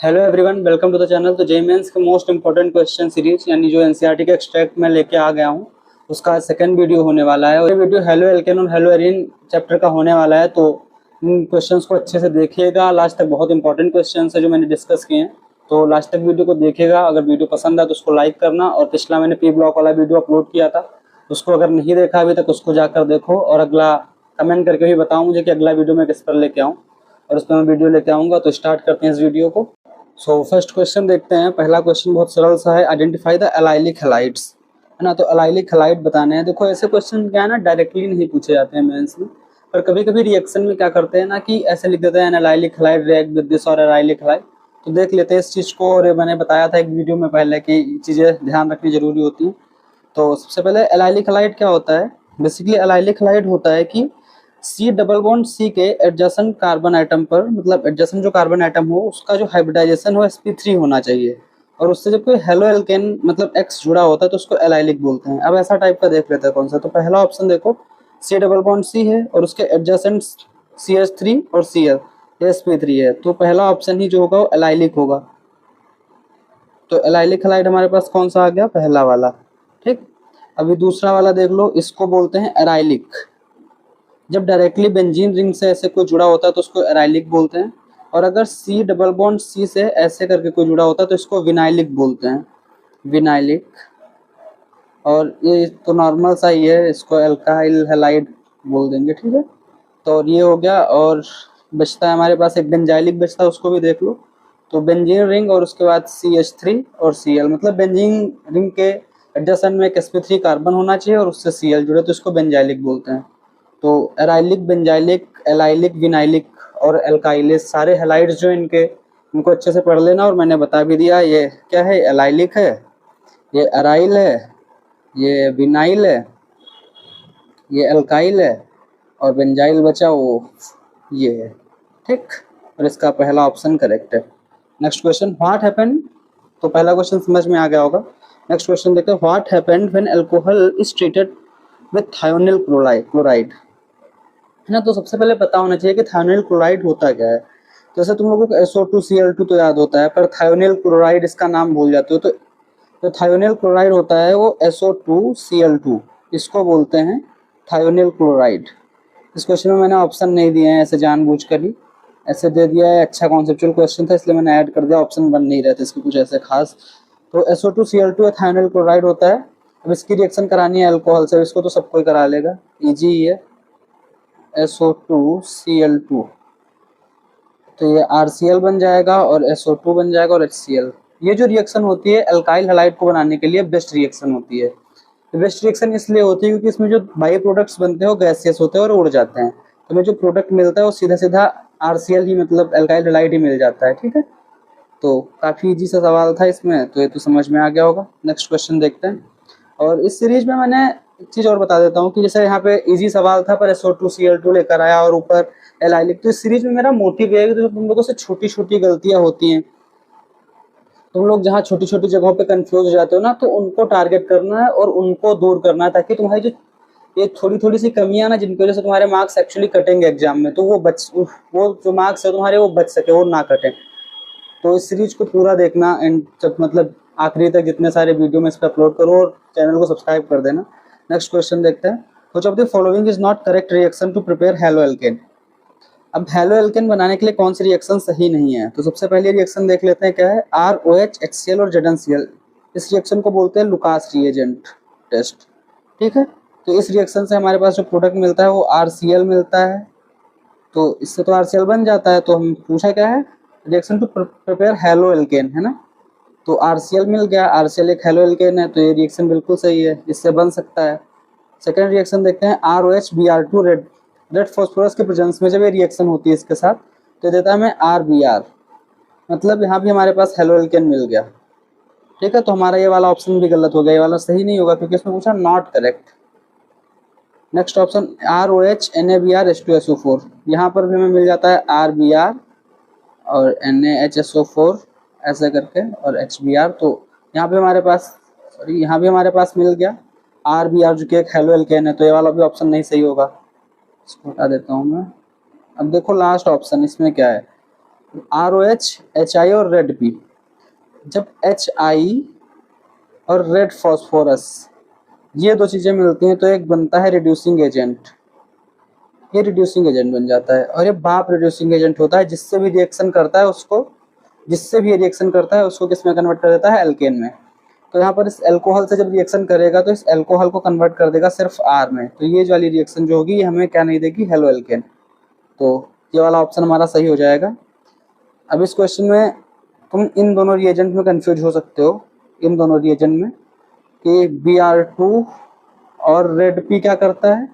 Hello everyone, welcome to the channel. तो JEE mains के most important question series यानी जो एनसीईआरटी के एक्सट्रैक्ट में लेके आ गया हूँ उसका सेकंड वीडियो होने वाला है। और ये वीडियो हेलो एल्केन और हेलो एरीन चैप्टर का होने वाला है। तो इन क्वेश्चंस को अच्छे से देखिएगा, लास्ट तक बहुत इंपॉर्टेंट क्वेश्चन है जो मैंने डिस्कस किए हैं। तो लास्ट तक वीडियो को देखिएगा। अगर वीडियो पसंद है तो उसको लाइक करना, और पिछला मैंने पी ब्लॉक वाला वीडियो अपलोड किया था, उसको अगर नहीं देखा अभी तक उसको जाकर देखो, और अगला कमेंट करके भी बताओ मुझे कि अगला वीडियो मैं किस पर लेके आऊँ, और उस पर मैं वीडियो लेके आऊँगा। तो स्टार्ट करते हैं इस वीडियो को। फर्स्ट क्वेश्चन देखते हैं। पहला क्वेश्चन बहुत सरल सा है, आइडेंटिफाई द एलाइलिक हैलाइड्स, है ना। तो एलाइलिक हैलाइड बताने हैं। देखो ऐसे क्वेश्चन क्या है ना, डायरेक्टली नहीं पूछे जाते हैं मेंस में, पर कभी कभी रिएक्शन में क्या करते हैं ना कि ऐसे लिख देते हैं allylic halide react with this और एलाइलिक हैलाइड। तो देख लेते हैं इस चीज़ को, और मैंने बताया था एक वीडियो में पहले कि चीज़ें ध्यान रखनी जरूरी होती हैं। तो सबसे पहले एलाइलिक हैलाइड क्या होता है। बेसिकली एलाइलिक हैलाइड होता है कि सी डबल बॉन्ड सी के एडजेसेंट कार्बन आइटम पर, मतलब एडजेसेंट जो कार्बन आइटम हो उसका जो हाइब्रिडाइजेशन हो sp3 होना चाहिए, और उससे जब कोई हेलो एल्केन मतलब X जुड़ा होता है तो उसको एलाइलिक बोलते हैं। अब ऐसा टाइप का देख लेते हैं कौन सा। तो पहला ऑप्शन देखो, सी डबल बॉन्ड सी है और उसके एडजेसेंट CH3 और Cl sp3 है, तो पहला ऑप्शन ही जो होगा वो एलाइलिक होगा। तो एलाइलिक हैलाइड हमारे पास कौन सा आ गया, पहला वाला। ठीक, अभी दूसरा वाला देख लो, इसको बोलते हैं एराइलिक। जब डायरेक्टली बेंजीन रिंग से ऐसे कोई जुड़ा होता है तो उसको एराइलिक बोलते हैं, और अगर सी डबल बॉन्ड सी से ऐसे करके कोई जुड़ा होता है तो इसको विनाइलिक बोलते हैं, विनाइलिक। और ये तो नॉर्मल सा ही है, इसको एल्काइल हैलाइड बोल देंगे, ठीक है। तो ये हो गया, और बचता है हमारे पास एक बेंजाइलिक बचता है, उसको भी देख लो। तो बेंजीन रिंग और उसके बाद CH3 और Cl, मतलब बेंजीन रिंग के एडजेसेंट में एक sp3 कार्बन होना चाहिए और उससे Cl जुड़े, तो इसको बेंजाइलिक बोलते हैं। तो एराइलिक, बेंजाइलिक, एलाइलिक, विनाइलिक और एल्काइलिस सारे हैलाइड्स जो इनके, इनको अच्छे से पढ़ लेना। और मैंने बता भी दिया ये क्या है, एलाइलिक है, ये एराइल है, ये विनाइल है, ये एल्काइल है, और बेंजाइल बचा वो ये है, ठीक। और इसका पहला ऑप्शन करेक्ट है। Next question, what happened. तो पहला क्वेश्चन समझ में आ गया होगा। नेक्स्ट क्वेश्चन देखते हैं, what happened when alcohol is treated with thionyl chloride, है ना। तो सबसे पहले पता होना चाहिए कि थायोनिल क्लोराइड होता क्या है। तो जैसे तुम लोगों को SO2Cl2 तो याद होता है, पर थायोनिल क्लोराइड इसका नाम भूल जाते हो। तो थायोनिल क्लोराइड होता है वो SO2Cl2, इसको बोलते हैं थायोनिल क्लोराइड। इस क्वेश्चन में मैंने ऑप्शन नहीं दिए हैं ऐसे जानबूझकर ही, ऐसे दे दिया है। अच्छा कॉन्सेप्चुअल क्वेश्चन था इसलिए मैंने ऐड कर दिया, ऑप्शन बन नहीं रहे थे इसके कुछ ऐसे खास। तो SO2Cl2 थायोनिल क्लोराइड होता है। अब इसकी रिएक्शन करानी है अल्कोहल से, इसको तो सबको ही करा लेगा, ईजी ही है। SO2Cl2, तो ये RCl बन जाएगा और SO2 बन जाएगा और HCl। ये जो रिएक्शन होती है अल्काइल हैलाइड को बनाने के लिए बेस्ट रिएक्शन होती है। बेस्ट रिएक्शन इसलिए होती है क्योंकि इसमें जो बाई प्रोडक्ट्स बनते हैं वो गैसियस होते हैं और उड़ जाते हैं। तो हमें जो प्रोडक्ट मिलता है वो सीधा सीधा RCl ही, मतलब अल्काइल हैलाइड ही मिल जाता है, ठीक है। तो काफ़ी इजी सा सवाल था इसमें, तो ये तो समझ में आ गया होगा। नेक्स्ट क्वेश्चन देखते हैं। और इस सीरीज में मैंने एक चीज़ और बता देता हूँ कि जैसे यहाँ पे इजी सवाल था पर SO2Cl2 लेकर आया और ऊपर एलाइलिक। तो इस सीरीज में मेरा मोटिव है कि तो तुम लोगों से छोटी छोटी गलतियाँ होती हैं, तुम लोग जहाँ छोटी छोटी जगहों पे कंफ्यूज हो जाते हो ना, तो उनको टारगेट करना है और उनको दूर करना है, ताकि तुम्हारी जो ये थोड़ी थोड़ी सी कमियां ना, जिनकी वजह से तुम्हारे मार्क्स एक्चुअली कटेंगे एग्जाम में, तो वो जो मार्क्स है तुम्हारे वो बच सके, वो ना कटे। तो इस सीरीज को पूरा देखना एंड जब मतलब आखिरी तक जितने सारे वीडियो में इस पर अपलोड करो, और चैनल को सब्सक्राइब कर देना। नेक्स्ट क्वेश्चन देखते हैं, which of the following is not correct reaction to prepare halo alkane. अब हेलो एल्केन बनाने के लिए कौन सी रिएक्शन सही नहीं है। तो सबसे पहले रिएक्शन देख लेते हैं क्या है, ROH HCl और ZnCl। इस रिएक्शन को बोलते हैं लुकास रिएजेंट टेस्ट, ठीक है। तो इस रिएक्शन से हमारे पास जो प्रोडक्ट मिलता है वो RCl मिलता है, तो इससे तो RCl बन जाता है। तो हम पूछा क्या है, reaction to prepare halo alkane, है ना। तो RCl मिल गया, RCl एक हेलो एल्केन है, तो ये रिएक्शन बिल्कुल सही है, इससे बन सकता है। सेकेंड रिएक्शन देखते हैं, ROH रेड फॉस्फोरस के प्रेजेंस में जब ये रिएक्शन होती है इसके साथ, तो देता है हमें RBr, मतलब यहाँ भी हमारे पास हेलो एल्केन मिल गया, ठीक है। तो हमारा ये वाला ऑप्शन भी गलत हो गया, ये वाला सही नहीं होगा क्योंकि इसमें पूछा not correct. Next option ROH NaBr H2SO4, यहाँ पर भी हमें मिल जाता है RBr और NaHSO4 ऐसे करके और HBr। तो यहाँ पे हमारे पास, सॉरी, यहाँ भी हमारे पास मिल गया RBr जो कि एक हेलो एल्केन है, तो ये वाला भी ऑप्शन नहीं सही होगा, इसको हटा देता हूँ मैं। अब देखो लास्ट ऑप्शन, इसमें क्या है, ROH, HI और रेड पी। जब HI और रेड फॉस्फोरस ये दो चीज़ें मिलती हैं तो एक बनता है रिड्यूसिंग एजेंट। ये रिड्यूसिंग एजेंट बन जाता है और ये भाप रिड्यूसिंग एजेंट होता है। जिससे भी रिएक्शन करता है उसको किस में कन्वर्ट कर देता है? एल्केन में। तो यहाँ पर इस अल्कोहल से जब रिएक्शन करेगा तो इस अल्कोहल को कन्वर्ट कर देगा सिर्फ R में। तो ये वाली रिएक्शन जो होगी ये हमें क्या नहीं देगी? Halo alkane. तो ये वाला ऑप्शन हमारा सही हो जाएगा। अब इस क्वेश्चन में तुम इन दोनों रिएजेंट में कंफ्यूज हो सकते हो, इन दोनों रिएजेंट में, कि Br2 और रेड पी क्या करता है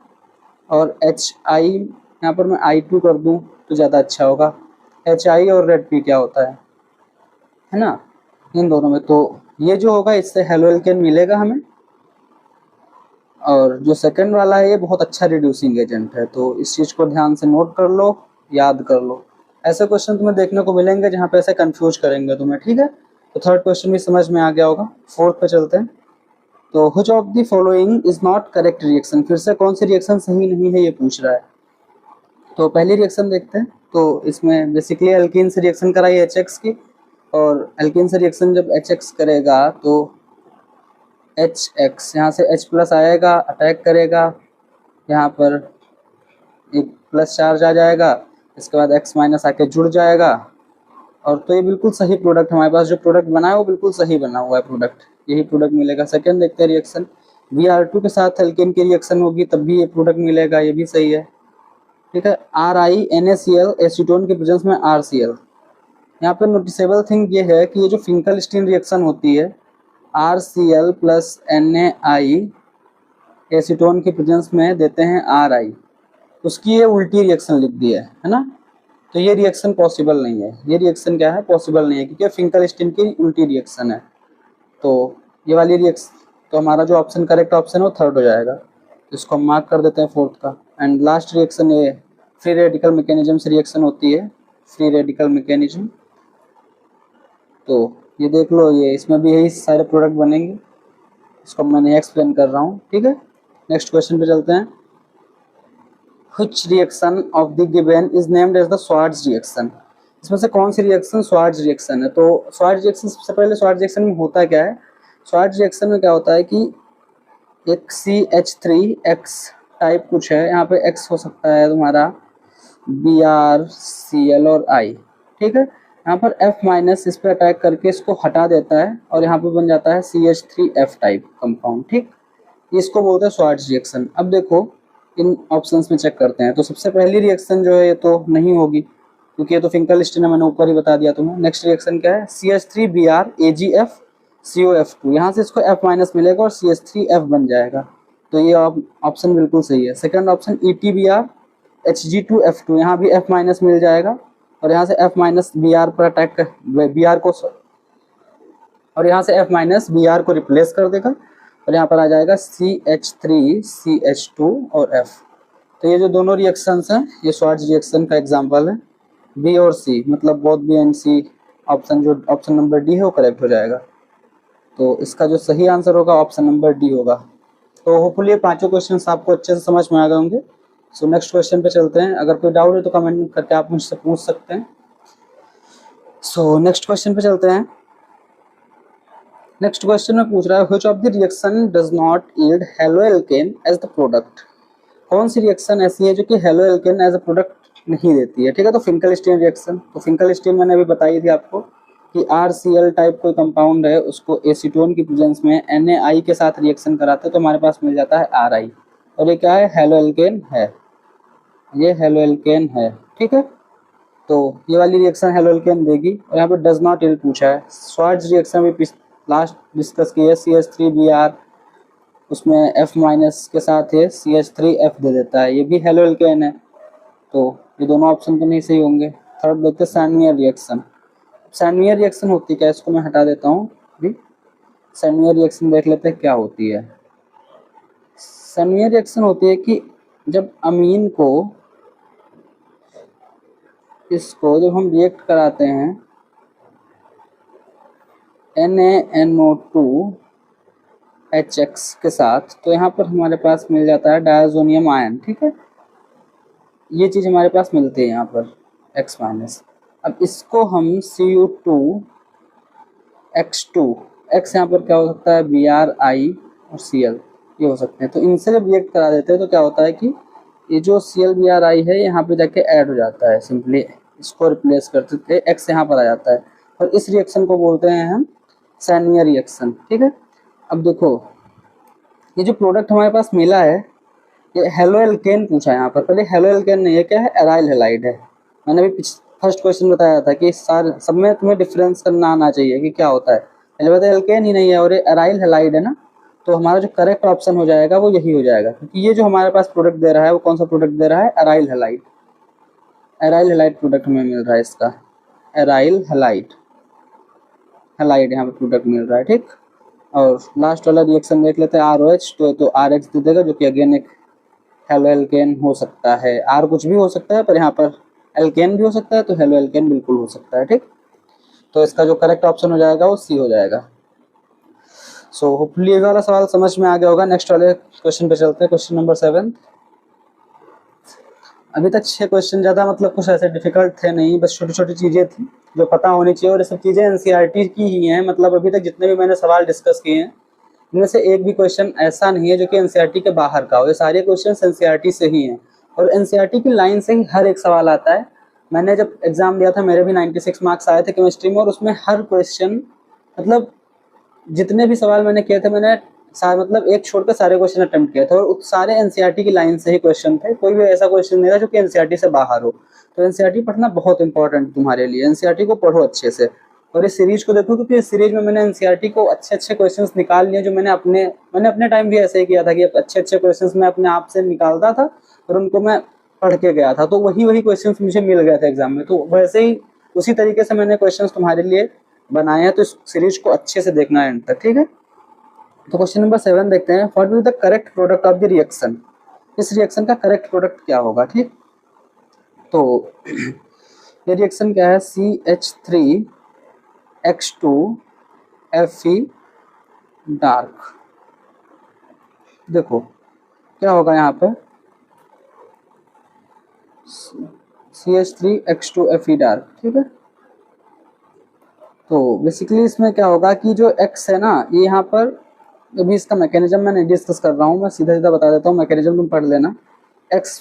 और HI, यहाँ पर मैं I2 कर दूँ तो ज़्यादा अच्छा होगा। HI और रेड पी क्या होता है ना, इन दोनों में। तो ये जो होगा इससे हेलो एल्केन मिलेगा हमें। और जो सेकंड वाला है ये बहुत अच्छा रिड्यूसिंग एजेंट है। तो इस चीज़ को ध्यान से नोट कर लो, याद कर लो। ऐसे क्वेश्चन तुम्हें देखने को मिलेंगे जहाँ पे ऐसे कंफ्यूज करेंगे तुम्हें, ठीक है। तो थर्ड क्वेश्चन भी समझ में आ गया होगा। फोर्थ पे चलते हैं। तो which of the following is not correct reaction, फिर से कौन सी रिएक्शन सही नहीं है ये पूछ रहा है। तो पहली रिएक्शन देखते हैं। तो इसमें बेसिकली एल्कीन से रिएक्शन कराई HX की, और एल्कीन से रिएक्शन जब HX करेगा तो HX यहाँ से H+ आएगा, अटैक करेगा, यहाँ पर एक प्लस चार्ज आ जाएगा, इसके बाद X- आके जुड़ जाएगा। और तो ये बिल्कुल सही प्रोडक्ट हमारे पास जो प्रोडक्ट बना है वो बिल्कुल सही बना हुआ है प्रोडक्ट, यही प्रोडक्ट मिलेगा। सेकंड देखते हैं रिएक्शन, Br2 के साथ एल्केन की रिएक्शन होगी तब भी ये प्रोडक्ट मिलेगा, ये भी सही है, ठीक है। RiNaCl एसीटोन के प्रेजेंस में RCl। यहाँ पे नोटिसेबल थिंग ये है कि ये जो फिंकलस्टीन रिएक्शन होती है RCl प्लस NaI एसीटोन के प्रेजेंस में देते हैं RI, उसकी ये उल्टी रिएक्शन लिख दी है ना। तो ये रिएक्शन पॉसिबल नहीं है, ये रिएक्शन क्या है? पॉसिबल नहीं है, क्योंकि फिंकलस्टीन की उल्टी रिएक्शन है। तो ये वाली रिएक्शन, तो हमारा जो ऑप्शन करेक्ट ऑप्शन है वो थर्ड हो जाएगा। तो इसको हम मार्क कर देते हैं फोर्थ का। एंड लास्ट रिएक्शन ये फ्री रेडिकल मैकेनिज्म से रिएक्शन होती है, फ्री रेडिकल मैकेनिज्म। तो ये देख लो, ये इसमें भी यही सारे प्रोडक्ट बनेंगे, इसको मैं नहीं एक्सप्लेन कर रहा हूँ, ठीक है। नेक्स्ट क्वेश्चन पे चलते हैं। Which reaction of the given is named as the Schwarz reaction? इसमें से कौन सी रिएक्शन Schwarz रिएक्शन है? तो Schwarz रिएक्शन, सबसे पहले Schwarz रिएक्शन में होता क्या है? Schwarz रिएक्शन में क्या होता है कि एक CH3X टाइप कुछ है, यहाँ पे X हो सकता है तुम्हारा BrCl और I, ठीक है। यहाँ पर F- इस पर अटैक करके इसको हटा देता है और यहाँ पे बन जाता है CH3F टाइप कंपाउंड, ठीक। इसको बोलते हैं Schwarz रिएक्शन। अब देखो इन ऑप्शंस में चेक करते हैं। तो सबसे पहली रिएक्शन जो है ये तो नहीं होगी, क्योंकि ये तो फिंकलस्टीन है, मैंने ऊपर ही बता दिया तुम्हें। नेक्स्ट रिएक्शन क्या है? CH3Br AgF CO2, यहाँ से इसको F- मिलेगा और CH3F बन जाएगा। तो ये ऑप्शन बिल्कुल सही है। सेकंड ऑप्शन EtBr Hg2F2, यहाँ भी F- मिल जाएगा और यहाँ से F- Br पर अटैक कर Br को, और यहाँ से F- Br को रिप्लेस कर देगा और यहाँ पर आ जाएगा CH3 CH2 और F। तो ये जो दोनों रिएक्शंस हैं ये Schwarz रिएक्शन का एग्जांपल है। बी और सी, मतलब both B and C, option जो ऑप्शन नंबर डी है वो करेक्ट हो जाएगा। तो इसका जो सही आंसर होगा ऑप्शन नंबर डी होगा। तो होपफुली ये पांचों क्वेश्चंस आपको अच्छे से समझ में आ गए होंगे। सो नेक्स्ट क्वेश्चन पे चलते हैं। अगर कोई डाउट है तो कमेंट करके आप मुझसे पूछ सकते हैं। सो नेक्स्ट क्वेश्चन पे चलते हैं। नेक्स्ट क्वेश्चन में पूछ रहा है which of the reaction does not yield halo alkane as the product. कौन सी रिएक्शन ऐसी है जो कि halo alkane as a product नहीं देती है, ठीक है। तो फिंकलस्टीन रिएक्शन, तो फिंकलस्टीन मैंने अभी बताई थी आपको कि RCl टाइप कोई कंपाउंड है, उसको एसीटोन की प्रेजेंस में NaI के साथ रिएक्शन कराते हैं तो हमारे पास मिल जाता है RI, और ये क्या है? हेलो एल्केन है, ये हेलो एल्केन है, ठीक है। तो ये वाली रिएक्शन हेलो एल्केन देगी। और यहाँ पे डज नॉट यील्ड पूछा है। Schwarz रिएक्शन भी लास्ट डिस्कस की है, CH3Br, उसमें F- के साथ है CH3F दे देता है, ये भी हेलो एल्केन है। तो ये दोनों ऑप्शन तो नहीं सही होंगे। थर्ड देखते हैं सैनवियर रिएक्शन। सैनवियर रिएक्शन होती क्या है, इसको मैं हटा देता हूँ अभी। सैनवियर रिएक्शन देख लेते हैं क्या होती है। सैनवियर रिएक्शन होती है कि जब अमीन को, इसको जब हम रिएक्ट कराते हैं NaNO2HX के साथ, तो यहाँ पर हमारे पास मिल जाता है डायजोनियम आयन, ठीक है। ये चीज़ हमारे पास मिलती है यहाँ पर X-। अब इसको हम Cu2 X2, X यहाँ पर क्या हो सकता है Bri और Cl ये हो सकते हैं। तो इनसे जब रिएक्ट करा देते हैं तो क्या होता है कि ये जो Cl Bri है यहाँ पे जाके ऐड हो जाता है, सिंपली इसको रिप्लेस करते थे, X यहाँ पर आ जाता है और इस रिएक्शन को बोलते हैं हम सैनियर रिएक्शन। ठीक है, अब देखो ये जो प्रोडक्ट हमारे पास मिला है ये हेलो एल्केन पूछा है यहाँ पर, पहले हेलो एल्केन नहीं है, क्या है एराइल हैलाइड है। मैंने अभी फर्स्ट क्वेश्चन बताया था कि सारे सब में तुम्हें डिफरेंस करना आना चाहिए कि क्या होता है। पहले बताया एल्केन ही नहीं है और ये एराइल हैलाइड है ना, तो हमारा जो करेक्ट ऑप्शन हो जाएगा वो यही हो जाएगा, क्योंकि ये जो हमारे पास प्रोडक्ट दे रहा है वो कौन सा प्रोडक्ट दे रहा है, aryl halide. Aryl halide product हमें मिल रहा है इसका, एराइल हैलाइड, हैलाइड यहाँ पे प्रोडक्ट मिल रहा है। ठीक, और लास्ट वाला रिएक्शन देख लेते हैं ROH, तो RX दे देगा जो कि अगेन एक हेलो एल्केन हो सकता है। R कुछ भी हो सकता है पर यहाँ पर एल्केन भी हो सकता है, तो हेलो एल्केन बिल्कुल हो सकता है। ठीक, तो इसका जो करेक्ट ऑप्शन हो जाएगा वो C हो जाएगा। सो होपफुली ये वाला सवाल समझ में आ गया होगा। नेक्स्ट वाले क्वेश्चन पे चलते हैं, क्वेश्चन नंबर 7। अभी तक 6 क्वेश्चन ज़्यादा मतलब कुछ ऐसे डिफिकल्ट थे नहीं, बस छोटी छोटी चीज़ें थी जो पता होनी चाहिए, और ये सब चीज़ें NCERT की ही हैं। मतलब अभी तक जितने भी मैंने सवाल डिस्कस किए हैं इनमें से एक भी क्वेश्चन ऐसा नहीं है जो कि NCERT के बाहर का हो, ये सारे क्वेश्चन NCERT से ही हैं और NCERT की लाइन से ही हर एक सवाल आता है। मैंने जब एग्जाम दिया था मेरे भी 96 मार्क्स आए थे केमिस्ट्री में, और उसमें हर क्वेश्चन मतलब जितने भी सवाल मैंने किए थे मैंने मतलब एक छोड़कर सारे क्वेश्चन अटेम्प्ट किए थे, और सारे NCERT की लाइन से ही क्वेश्चन थे, कोई भी ऐसा क्वेश्चन नहीं था जो कि NCERT से बाहर हो। तो NCERT पढ़ना बहुत इंपॉर्टेंट तुम्हारे लिए, NCERT को पढ़ो अच्छे से और इस सीरीज को देखो, क्योंकि इस सीरीज में मैंने NCERT को अच्छे अच्छे क्वेश्चंस निकाल लिए जो मैंने अपने टाइम भी ऐसे ही किया था कि अच्छे अच्छे क्वेश्चंस मैं अपने आप से निकालता था और उनको मैं पढ़ के गया था, तो वही क्वेश्चंस मुझे मिल गए थे एग्जाम में। तो वैसे ही उसी तरीके से मैंने क्वेश्चंस तुम्हारे लिए बनाए हैं, तो इस सीरीज को अच्छे से देखना है एंड तक। ठीक है, तो क्वेश्चन नंबर 7 देखते हैं, what will the correct product of the reaction. इस रिएक्शन का करेक्ट प्रोडक्ट क्या होगा। ठीक, तो ये रिएक्शन क्या है, CH3X2Fe डार्क। देखो क्या होगा यहाँ पे, CH3X2Fe डार्क। ठीक है, तो बेसिकली इसमें क्या होगा कि जो X है ना, ये यहाँ पर अभी इसका मैकेनिज्म मैं नहीं डिस्कस कर रहा हूँ, मैं सीधा सीधा बता देता हूँ, मैकेनिज्म तुम पढ़ लेना। X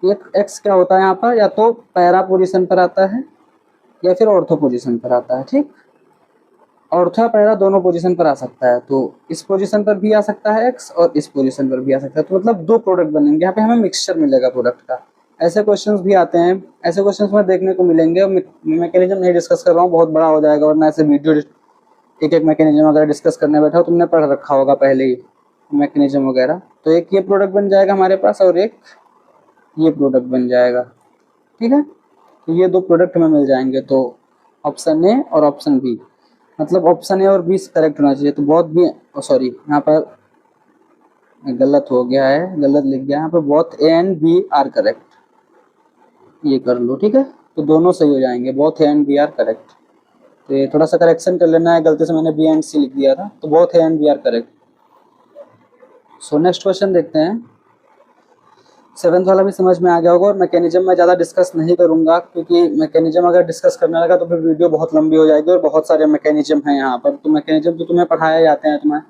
क्या होता है यहाँ पर, या तो पैरा पोजीशन पर आता है या फिर ऑर्थो पोजीशन पर आता है। ठीक, ऑर्थो पैरा दोनों पोजीशन पर आ सकता है, तो इस पोजीशन पर भी आ सकता है X और इस पोजीशन पर भी आ सकता है, तो मतलब दो प्रोडक्ट बनेंगे। यहाँ पे हमें मिक्सचर मिलेगा प्रोडक्ट का। ऐसे क्वेश्चंस भी आते हैं, ऐसे क्वेश्चंस में देखने को मिलेंगे। मैकेनिज्म नहीं डिस्कस कर रहा हूँ, बहुत बड़ा हो जाएगा, वरना ऐसे वीडियो एक एक मैकेनिज्म अगर डिस्कस करने बैठा हो, तुमने पढ़ रखा होगा पहले ही मैकेनिज्म वगैरह। तो एक ये प्रोडक्ट बन जाएगा हमारे पास और एक ये प्रोडक्ट बन जाएगा। ठीक है, तो ये दो प्रोडक्ट हमें मिल जाएंगे। तो ऑप्शन ए और ऑप्शन बी, मतलब ऑप्शन ए और बी करेक्ट होना चाहिए। तो बहुत भी सॉरी यहाँ पर गलत हो गया है, गलत लिख गया यहाँ पर, both A and B are correct, ये कर लो। ठीक है, तो दोनों सही हो जाएंगे, both A and B are correct. तो ये थोड़ा सा करेक्शन कर लेना है, गलती से मैंने बी एंड सी लिख दिया था, तो both A and B are correct. So next question देखते हैं, 7th वाला भी समझ में आ गया होगा, और मैकेनिज्म में ज़्यादा डिस्कस नहीं करूंगा, क्योंकि मैकेनिज्म अगर डिस्कस करने लगा तो फिर वीडियो बहुत लंबी हो जाएगी, और बहुत सारे मैकेनिज्म हैं यहाँ पर। तो मैकेनिज्म तो तुम्हें पढ़ाए जाते हैं, तुम्हें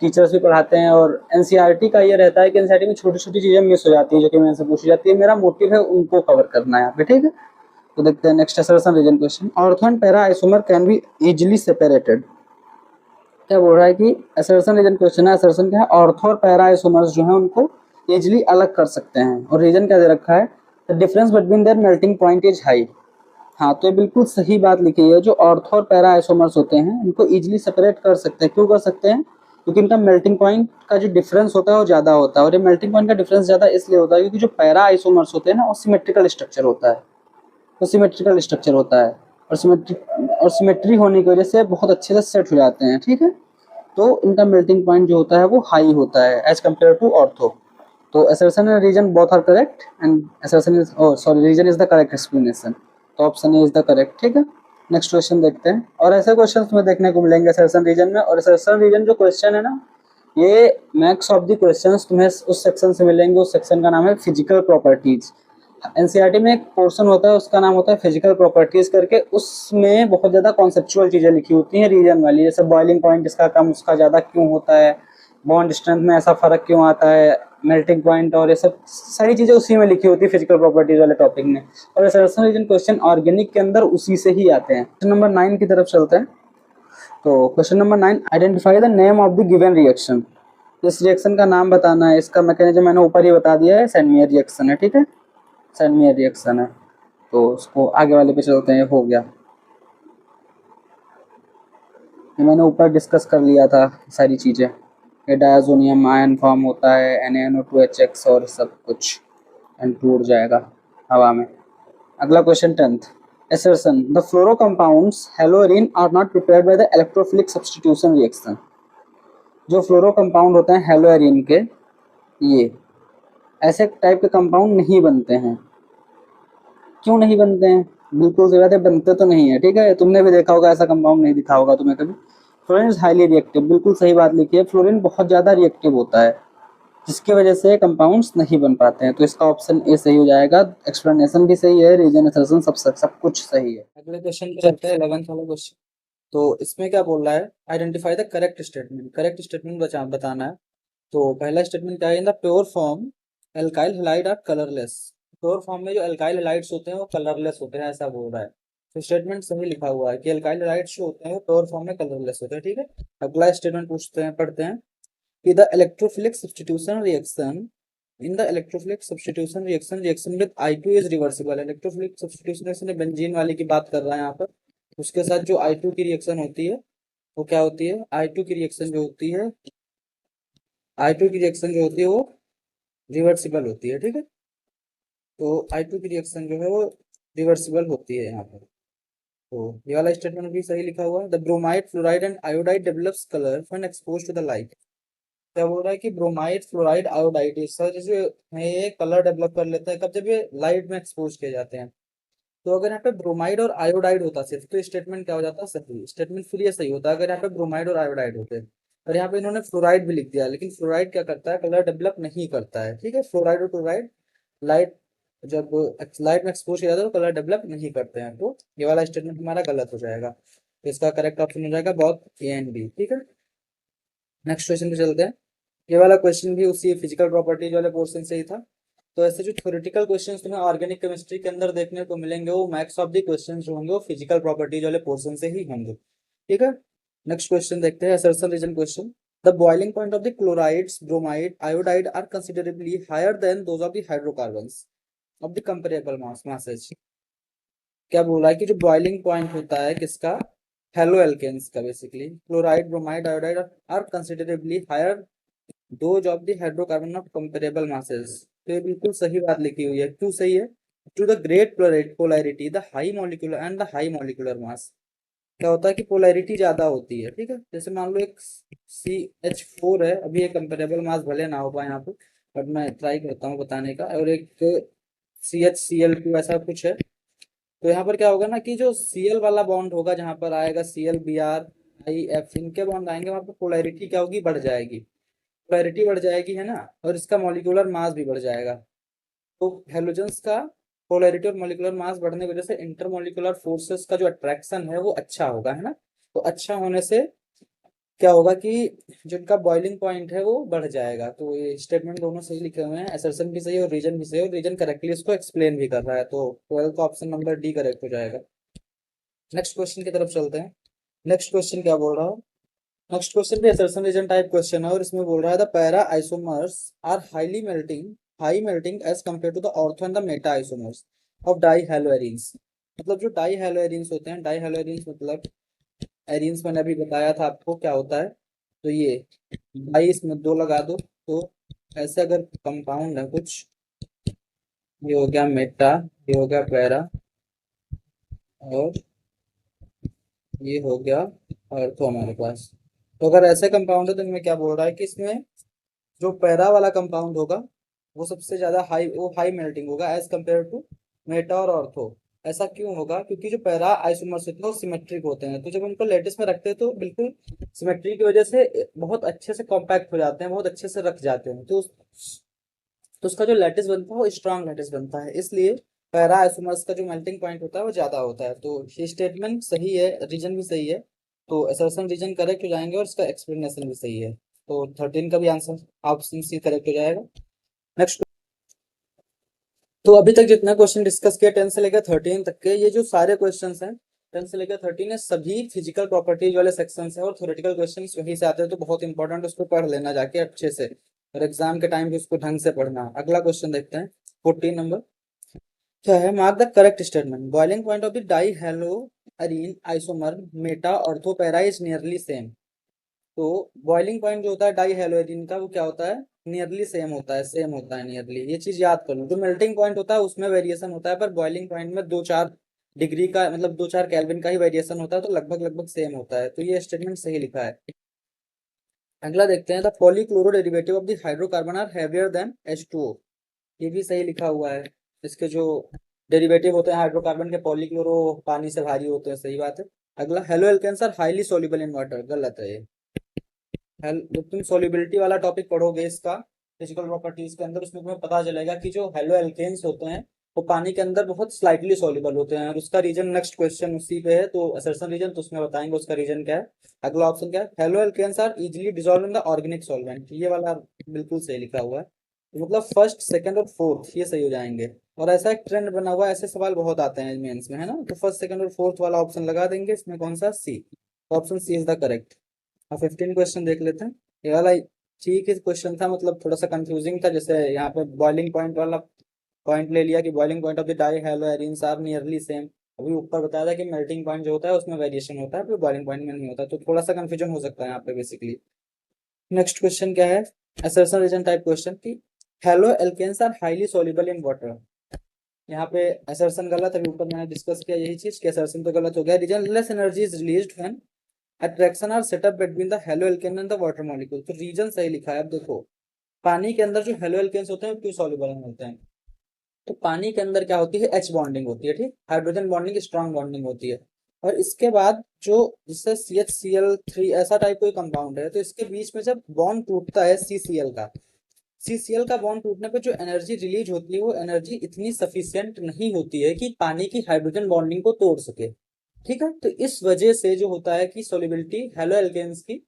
टीचर्स भी पढ़ाते हैं, और NCERT का ये रहता है कि NCERT में छोटी छोटी चीज़ें मिस हो जाती हैं जो कि मेरे से पूछी जाती है, मेरा मोटिव है उनको कवर करना है यहाँ पे। ठीक है, तो देखते हैं next assertion reason question, ortho and para isomer can be easily separated. क्या बोल रहा है कि असर्शन रीजन क्वेश्चन है, असर्शन क्या है, ऑर्थो और पैरा आइसोमर्स जो है उनको इजिली अलग कर सकते हैं, और रीजन क्या दे रखा है, the difference between their melting point is high. हाँ, तो ये बिल्कुल सही बात लिखी है, जो ऑर्थो और पैरा आइसोमर्स होते हैं इनको इजिली सेपरेट कर सकते हैं। क्यों कर सकते हैं, क्योंकि इनका मेल्टिंग पॉइंट का जो डिफरेंस होता है वो ज़्यादा होता है, और ये मेल्टिंग पॉइंट का डिफरेंस ज़्यादा इसलिए होता है क्योंकि जो पैरा आइसोमर्स होते हैं ना वो सिमेट्रिकल स्ट्रक्चर होता है, तो सिमेट्रिकल स्ट्रक्चर होता है, और सिमेट्री होने की वजह से बहुत अच्छे से सेट हो जाते हैं। ठीक है, तो इनका मेल्टिंग पॉइंट जो होता है वो हाई होता है एज कम्पेयर टू ऑर्थो। तो assertion and reason both are correct and assertion is reason is the correct explanation, तो option A is the correct. ठीक है, नेक्स्ट क्वेश्चन देखते हैं, और ऐसे क्वेश्चन तुम्हें देखने को मिलेंगे assertion रीजन में, और assertion रीजन जो क्वेश्चन है ना, ये मैक्स ऑफ द क्वेश्चंस तुम्हें उस सेक्शन से मिलेंगे, उस सेक्शन का नाम है फिजिकल प्रॉपर्टीज। एनसीईआरटी में एक पोर्शन होता है, उसका नाम होता है फिजिकल प्रॉपर्टीज करके। उसमें बहुत ज्यादा कॉन्सेप्चुअल चीजें लिखी होती हैं रीजन वाली, जैसे बॉइलिंग पॉइंट इसका कम उसका ज्यादा क्यों होता है, बॉन्ड स्ट्रेंथ में ऐसा फर्क क्यों आता है, मेल्टिंग पॉइंट, और ये सब सारी चीजें उसी में लिखी होती है फिजिकल प्रॉपर्टीज वाले टॉपिक में। और असर्शन रीजन क्वेश्चन ऑर्गेनिक के अंदर उसी से ही आते हैं। क्वेश्चन नंबर 9 की तरफ चलते हैं। तो question number 9, identify the name of the given reaction. इस रिएक्शन का नाम बताना है। इसका मैकेनिज्म मैंने ऊपर ही बता दिया है, सैंडमियर रिएक्शन है, ठीक है, सैंडमियर रिएक्शन है। तो उसको आगे वाले पे चलते हैं। हो गया, ये मैंने ऊपर डिस्कस कर लिया था सारी चीज़ें। ये डायजोनियम आयन फॉर्म होता है, NaNO2HX और सब कुछ, N2 उड़ जाएगा हवा में। अगला question 10th, assertion the fluoro compounds halluarine are not prepared by the electrophilic substitution reaction। जो फ्लोरो कंपाउंड होते हैं हेलोअरीन के, ये ऐसे टाइप के कंपाउंड नहीं बनते हैं। क्यों नहीं बनते हैं? बिल्कुल सही बात है, बनते तो नहीं है, ठीक है। तुमने भी देखा होगा ऐसा कंपाउंड, नहीं दिखा होगा तुम्हें कभी। फ्लोरीन इज हाईली रिएक्टिव, बिल्कुल सही बात लिखी है, फ्लोरीन बहुत ज़्यादा रिएक्टिव होता है, जिसकी वजह से कंपाउंड्स नहीं बन पाते हैं। तो इसका ऑप्शन ए सही हो जाएगा। एक्सप्लेनेशन भी सही है, रीजन असर्शन सब कुछ सही है। अगले क्वेश्चन पे चलते हैं, 11th वाला क्वेश्चन। तो इसमें क्या बोल रहा है, identify the correct statement. Correct statement बताना है। तो पहला स्टेटमेंट क्या है, in the pure form alkyl halide are colourless. Pure form में जो एल्काइल हैलाइड्स होते हैं वो कलरलेस होते हैं, ऐसा बोल रहा है। तो स्टेटमेंट सही लिखा हुआ है कि एल्काइल हैलाइड्स जो होते हैं वो प्योर फॉर्म में कलरलेस होते हैं, ठीक है। अगला स्टेटमेंट पूछते हैं, पढ़ते हैं कि the electrophilic substitution reaction, in the electrophilic substitution reaction with I2 is reversible. Electrophilic substitution reaction benzene वाले की बात कर रहा है यहाँ पर। उसके साथ जो I2 की रिएक्शन होती है वो क्या होती है, I2 की रिएक्शन जो होती है, I2 की रिएक्शन जो होती है वो रिवर्सिबल होती है, ठीक है। तो I2 की रिएक्शन जो है वो रिवर्सिबल होती है यहाँ पर। तो ये वाला स्टेटमेंट भी सही लिखा हुआ है। The bromide fluoride and iodide develops colour when exposed to the light. क्या बोल रहा है कि ब्रोमाइड फ्लोराइड आयोडाइड इस तरह जैसे ये कलर डेवलप कर लेते हैं कब, जब ये लाइट में एक्सपोज किए जाते हैं। तो अगर यहाँ पे ब्रोमाइड और आयोडाइड होता सिर्फ, तो स्टेटमेंट क्या हो जाता, सही स्टेटमेंट, फिर ये सही होता अगर यहाँ पे ब्रोमाइड और आयोडाइड होते। और यहाँ पे इन्होंने फ्लोराइड भी लिख दिया, लेकिन फ्लोराइड क्या करता है, कलर डेवलप नहीं करता है, ठीक है। फ्लोराइड और क्लोराइड लाइट, जब लाइट में एक्सपोज किया जाता है तो कलर डेवलप नहीं करते हैं। तो ये वाला स्टेटमेंट हमारा गलत हो जाएगा। तो इसका करेक्ट ऑप्शन हो जाएगा बहुत ए एंड बी, ठीक है। नेक्स्ट क्वेश्चन पे चलते हैं। ये वाला क्वेश्चन भी उसी फिजिकल प्रॉपर्टीज वाले पोर्शन से ही था। तो ऐसे जो थ्योरेटिकल क्वेश्चंस तुम्हें ऑर्गेनिक केमिस्ट्री के अंदर देखने को मिलेंगे, वो मैक्स ऑफ द क्वेश्चंस जो होंगे वो फिजिकल प्रॉपर्टीज वाले पोर्शन से ही होंगे, ठीक है। नेक्स्ट क्वेश्चन देखते हैं, assertion reason question. The boiling point of the chlorides, bromide, iodide are considerably higher than those of the hydrocarbons of the comparable masses. क्या बोला है कि जो बॉइलिंग पॉइंट होता है किसका, हेलो एल्केन्स का, basically chloride, bromide, iodide are considerably higher those of the hydrocarbon of comparable masses. तो ये बिल्कुल सही बात लिखी हुई है। क्यों सही है, to the great polarity the high molecular and the high molecular mass. क्या होता है कि पोलैरिटी ज्यादा होती है, ठीक है। जैसे मान लो एक CH4 है, अभी एक कंपेरेबल मास भले ना हो पाए यहाँ पे, बट मैं ट्राई करता हूँ बताने का। और एक CHCl2 ऐसा कुछ है। तो यहाँ पर क्या होगा ना कि जो Cl वाला बॉन्ड होगा, जहाँ पर आएगा ClBr, IF, इनके बॉन्ड आएंगे, वहाँ पर पोलैरिटी क्या होगी, बढ़ जाएगी। पोलैरिटी बढ़ जाएगी, है ना, और इसका मॉलिक्यूलर मास भी बढ़ जाएगा। तो हेलोजेंस का पोलैरिटी और मॉलिक्यूलर मास बढ़ने की वजह से इंटरमॉलिक्यूलर फोर्सेस का जो अट्रैक्शन है वो अच्छा होगा, है ना। तो अच्छा होने से क्या होगा कि जिनका बॉइलिंग पॉइंट है वो बढ़ जाएगा। तो ये स्टेटमेंट दोनों सही लिखे हुए हैं, असर्शन भी सही है और रीजन भी सही है, और रीजन करेक्टली इसको एक्सप्लेन भी कर रहा है। तो 12 का ऑप्शन नंबर डी करेक्ट हो जाएगा। नेक्स्ट क्वेश्चन की तरफ चलते हैं। नेक्स्ट क्वेश्चन क्या बोल रहा है, नेक्स्ट क्वेश्चन भी असर्शन रीजन टाइप क्वेश्चन है, और इसमें बोल रहा है the para isomers are high melting as compare to the ortho and the meta isomers of dihaloarenes. मतलब जो डाई हेलोएरिन्स होते हैं, डाई हेलोएरिन्स मतलब एरिन्स मैंने अभी बताया था आपको क्या होता है। तो ये डाई इसमें दो लगा दो, तो ऐसे अगर कंपाउंड है कुछ, ये हो गया मेटा, ये हो गया पैरा, और ये हो गया अर्थो हमारे पास। तो अगर ऐसे कंपाउंड है तो इनमें क्या बोल रहा है कि इसमें जो पैरा वाला कंपाउंड होगा वो सबसे ज्यादा हाई मेल्टिंग होगा एज कम्पेयर टू मेटा और ऑर्थो। ऐसा क्यों होगा, क्योंकि जो पैरा आइसोमर्स होते हैं वो सिमेट्रिक होते हैं, तो जब उनको लेटिस में रखते हैं तो बिल्कुल सिमेट्री की वजह से बहुत अच्छे से कॉम्पैक्ट हो जाते हैं, बहुत अच्छे से रख जाते हैं। तो तो उसका जो लैटिस बनता है वो स्ट्रॉन्ग लैटिस बनता है, इसलिए पैरा आइसोमर्स का जो मेल्टिंग पॉइंट होता है वो ज्यादा होता है। तो ये स्टेटमेंट सही है, रीजन भी सही है, तो असर्शन रीजन करेक्ट हो जाएंगे और इसका एक्सप्लेनेशन भी सही है। तो 13 का भी आंसर ऑप्शन सी करेक्ट हो जाएगा। नेक्स्ट। तो अभी तक जितना क्वेश्चन डिस्कस किया 10 से लेकर 13 तक के, ये जो सारे क्वेश्चन हैं 10 से लेकर 13 है, सभी फिजिकल प्रॉपर्टीज वाले सेक्शन है और थ्योरेटिकल क्वेश्चन वहीं से आते हैं। तो बहुत इंपॉर्टेंट, उसको पढ़ लेना जाके अच्छे से, और एग्जाम के टाइम भी उसको ढंग से पढ़ना। अगला क्वेश्चन देखते हैं 14 नंबर। क्या है? Mark the correct statement. Boiling point of the die hello Areen isomer Meta ortho para is nearly same. तो बॉइलिंग पॉइंट जो होता है डाई हेलोइडिन का, वो क्या होता है? नियरली सेम होता है, सेम होता है नियरली। ये चीज याद कर लो। जो मेल्टिंग पॉइंट होता है उसमें वेरिएशन होता है, पर बॉइलिंग पॉइंट में 2-4 डिग्री का, मतलब 2-4 केल्विन का ही वेरिएशन होता है, तो लगभग लगभग सेम होता है। तो ये स्टेटमेंट सही लिखा है। अगला देखते हैं, the polychloro derivative of the hydrocarbon are heavier than H2O। ये भी सही लिखा हुआ है। इसके जो डेरिवेटिव होते हैं हाइड्रोकार्बन के, पॉलीक्लोरो पानी से भारी होते हैं, सही बात है। अगला, haloalkanes are highly soluble in water, गलत है ये। जब तुम सॉल्युबिलिटी वाला टॉपिक पढ़ोगे इसका फिजिकल प्रॉपर्टीज के अंदर, उसमें तुम्हें पता चलेगा कि जो हेलो एल्केन्स होते हैं वो पानी के अंदर बहुत स्लाइटली सॉल्युबल होते हैं, और उसका रीजन नेक्स्ट क्वेश्चन उसी पे है, तो असर्शन रीजन, तो उसमें बताएंगे उसका रीजन क्या है। अगला ऑप्शन क्या है? Haloalkanes are easily dissolve in the organic solvent, ये वाला बिल्कुल सही लिखा हुआ है। तो मतलब फर्स्ट, सेकंड और फोर्थ ये सही हो जाएंगे। और ऐसा एक ट्रेंड बना हुआ है, ऐसे सवाल बहुत आते हैं मेंस में, है ना? तो फर्स्ट, सेकंड और फोर्थ वाला ऑप्शन लगा देंगे इसमें। कौन सा? C. Option C is the correct. अब 15 क्वेश्चन देख लेते हैं। ये वाला ठीक है क्वेश्चन था, मतलब थोड़ा सा कंफ्यूजिंग था। जैसे यहाँ पे बॉइलिंग पॉइंट वाला पॉइंट ले लिया कि boiling point of the dihaloarenes are nearly same. अभी ऊपर बताया था कि मेल्टिंग पॉइंट जो होता है उसमें वेरिएशन होता है, फिर बॉइलिंग पॉइंट में नहीं होता, तो थोड़ा सा कंफ्यूजन हो सकता है यहाँ पे बेसिकली। नेक्स्ट क्वेश्चन क्या है? असर्शन रीजन टाइप क्वेश्चन की haloalkanes are highly soluble in water. यहाँ पे असर्शन गलत है, अभी ऊपर मैंने डिस्कस किया यही चीज कि असर्शन तो गलत हो गया। Reason, less energy is released when attraction are set up between the haloalkane and the water molecule. तो रीजन सही लिखा है। अब देखो, पानी के अंदर जो हेलो एल्केन्स होते हैं वो क्यों सॉल्युबल होते हैं? तो पानी के अंदर क्या होती है? एच बॉन्डिंग होती है, ठीक, हाइड्रोजन बॉन्डिंग, स्ट्रॉन्ग बॉन्डिंग होती है। और इसके बाद जो, जिससे CH Cl3 ऐसा टाइप कोई कंपाउंड है, तो इसके बीच में जब बॉन्ड टूटता है CCl का बॉन्ड टूटने पे जो एनर्जी रिलीज होती है, वो एनर्जी इतनी सफिशियंट नहीं होती है कि पानी की हाइड्रोजन बॉन्डिंग को तोड़ सके। ठीक है, तो इस वजह से जो होता है कि सोलिबिलिटी हेलो एल्केन्स की